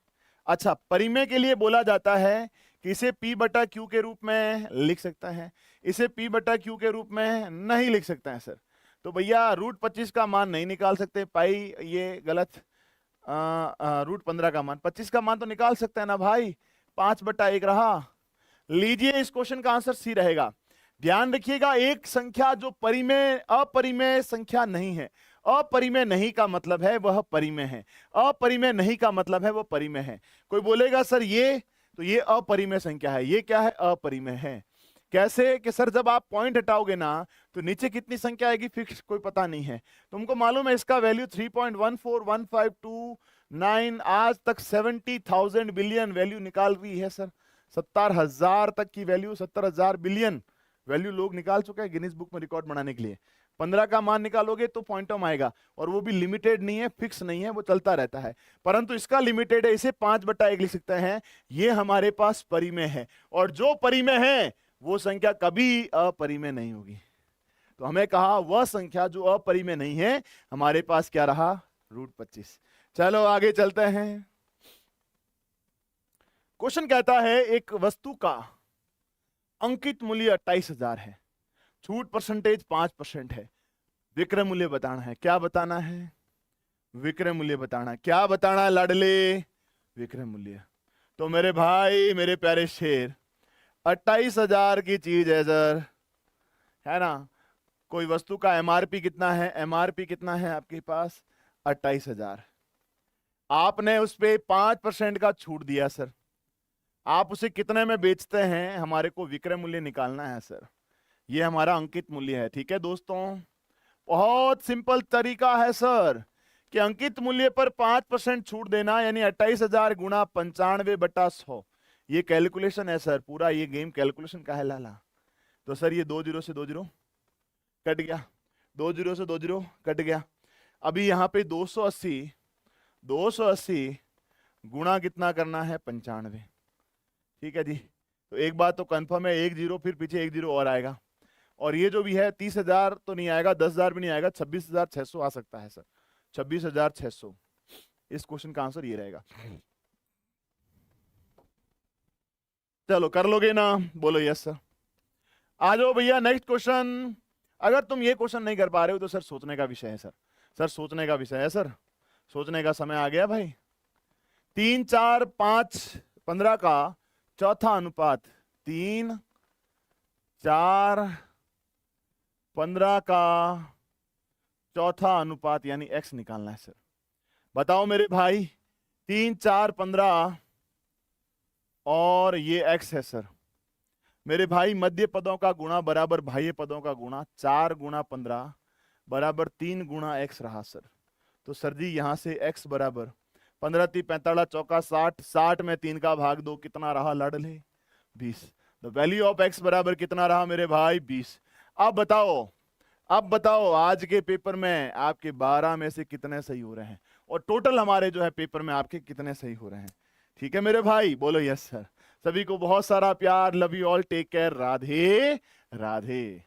अच्छा, परिमेय के लिए बोला जाता है कि इसे p/q के रूप में लिख सकता है, इसे p/q के रूप में नहीं लिख सकता है सर। तो भैया √25 का मान नहीं निकाल सकते, पाई ये गलत, √15 का मान, 25 का मान तो निकाल सकते हैं ना भाई, 5/1 रहा। लीजिए इस क्वेश्चन का आंसर सी रहेगा। ध्यान रखिएगा, एक संख्या जो परिमेय अपरिमेय संख्या नहीं है, अपरिमेय नहीं का मतलब है वह परिमेय है, अपरिमेय नहीं का मतलब है वह परिमेय है। कोई बोलेगा सर ये तो ये अपरिमेय संख्या है, ये क्या है? अपरिमेय है। कैसे? कि सर जब आप पॉइंट हटाओगे ना तो नीचे कितनी संख्या आएगी फिक्स कोई पता नहीं है। तुमको मालूम है इसका वैल्यू 3.14152 आज तक 70,000 बिलियन वैल्यू निकाल रही है सर। 70,000 तक की वैल्यू, 70,000 बिलियन वैल्यू लोग निकाल चुके हैं गिनीज बुक में रिकॉर्ड बनाने के लिए। 15 का मान निकालोगे तो पॉइंटम आएगा, और वो भी लिमिटेड नहीं है, फिक्स नहीं है, वो चलता रहता है। परंतु इसका लिमिटेड है, इसे 5/1 लिख सकते हैं। ये हमारे पास परिमेय है, और जो परिमेय है वो संख्या कभी अपरिमेय नहीं होगी। तो हमें कहा वह संख्या जो अपरिमेय नहीं है, हमारे पास क्या रहा? √25। चलो आगे चलते हैं। क्वेश्चन कहता है एक वस्तु का अंकित मूल्य 28,000 है, छूट परसेंटेज 5% है, विक्रय मूल्य बताना है। क्या बताना है? विक्रय मूल्य बताना है। क्या बताना है लाडले? विक्रय मूल्य। तो मेरे भाई मेरे प्यारे शेर, 28,000 की चीज है सर, है ना, कोई वस्तु का एमआरपी कितना है? एमआरपी कितना है आपके पास? 28,000। आपने उस पे 5% का छूट दिया सर। आप उसे कितने में बेचते हैं? हमारे को विक्रय मूल्य निकालना है सर। ये हमारा अंकित मूल्य है। ठीक है दोस्तों, बहुत सिंपल तरीका है सर कि अंकित मूल्य पर 5% छूट देना, यानी 28,000 गुणा 95/100। ये कैलकुलेशन है सर, पूरा ये गेम कैलकुलेशन का है लाला। तो सर ये 2 0 से 2 0 कट गया, 2 0 से 2 0 कट गया। अभी यहाँ पे 280 गुणा कितना करना है? 95। ठीक है जी, तो एक बात तो कंफर्म है, 1 0 फिर पीछे 1 0 और आएगा, और ये जो भी है 30,000 तो नहीं आएगा, 10,000 भी नहीं आएगा, 26,600 आ सकता है सर। 26,600। इस क्वेश्चन का आंसर ये रहेगा। चलो कर लोगे ना? बोलो यस सर। आ जाओ भैया नेक्स्ट क्वेश्चन। अगर तुम ये क्वेश्चन नहीं कर पा रहे हो तो सर सोचने का विषय है सर। सर सोचने का विषय है सर, सोचने का समय आ गया भाई। 3 4 5 15 का चौथा अनुपात, 3 4 15 का चौथा अनुपात यानी x निकालना है सर। बताओ मेरे भाई, 3 4 15 और ये x है सर। मेरे भाई मध्य पदों का गुणा बराबर बाह्य पदों का गुणा, 4 गुणा 15 बराबर 3 गुणा x रहा सर। तो सर जी यहाँ से x बराबर 15 3 45 चौका 60, 60 में 3 का भाग दो, कितना रहा लाडले? 20। द वैल्यू ऑफ x बराबर कितना रहा मेरे भाई? 20। अब बताओ आज के पेपर में आपके 12 में से कितने सही हो रहे हैं, और टोटल हमारे जो है पेपर में आपके कितने सही हो रहे हैं? ठीक है मेरे भाई, बोलो यस सर। सभी को बहुत सारा प्यार, love you all, take care, Radhe Radhe.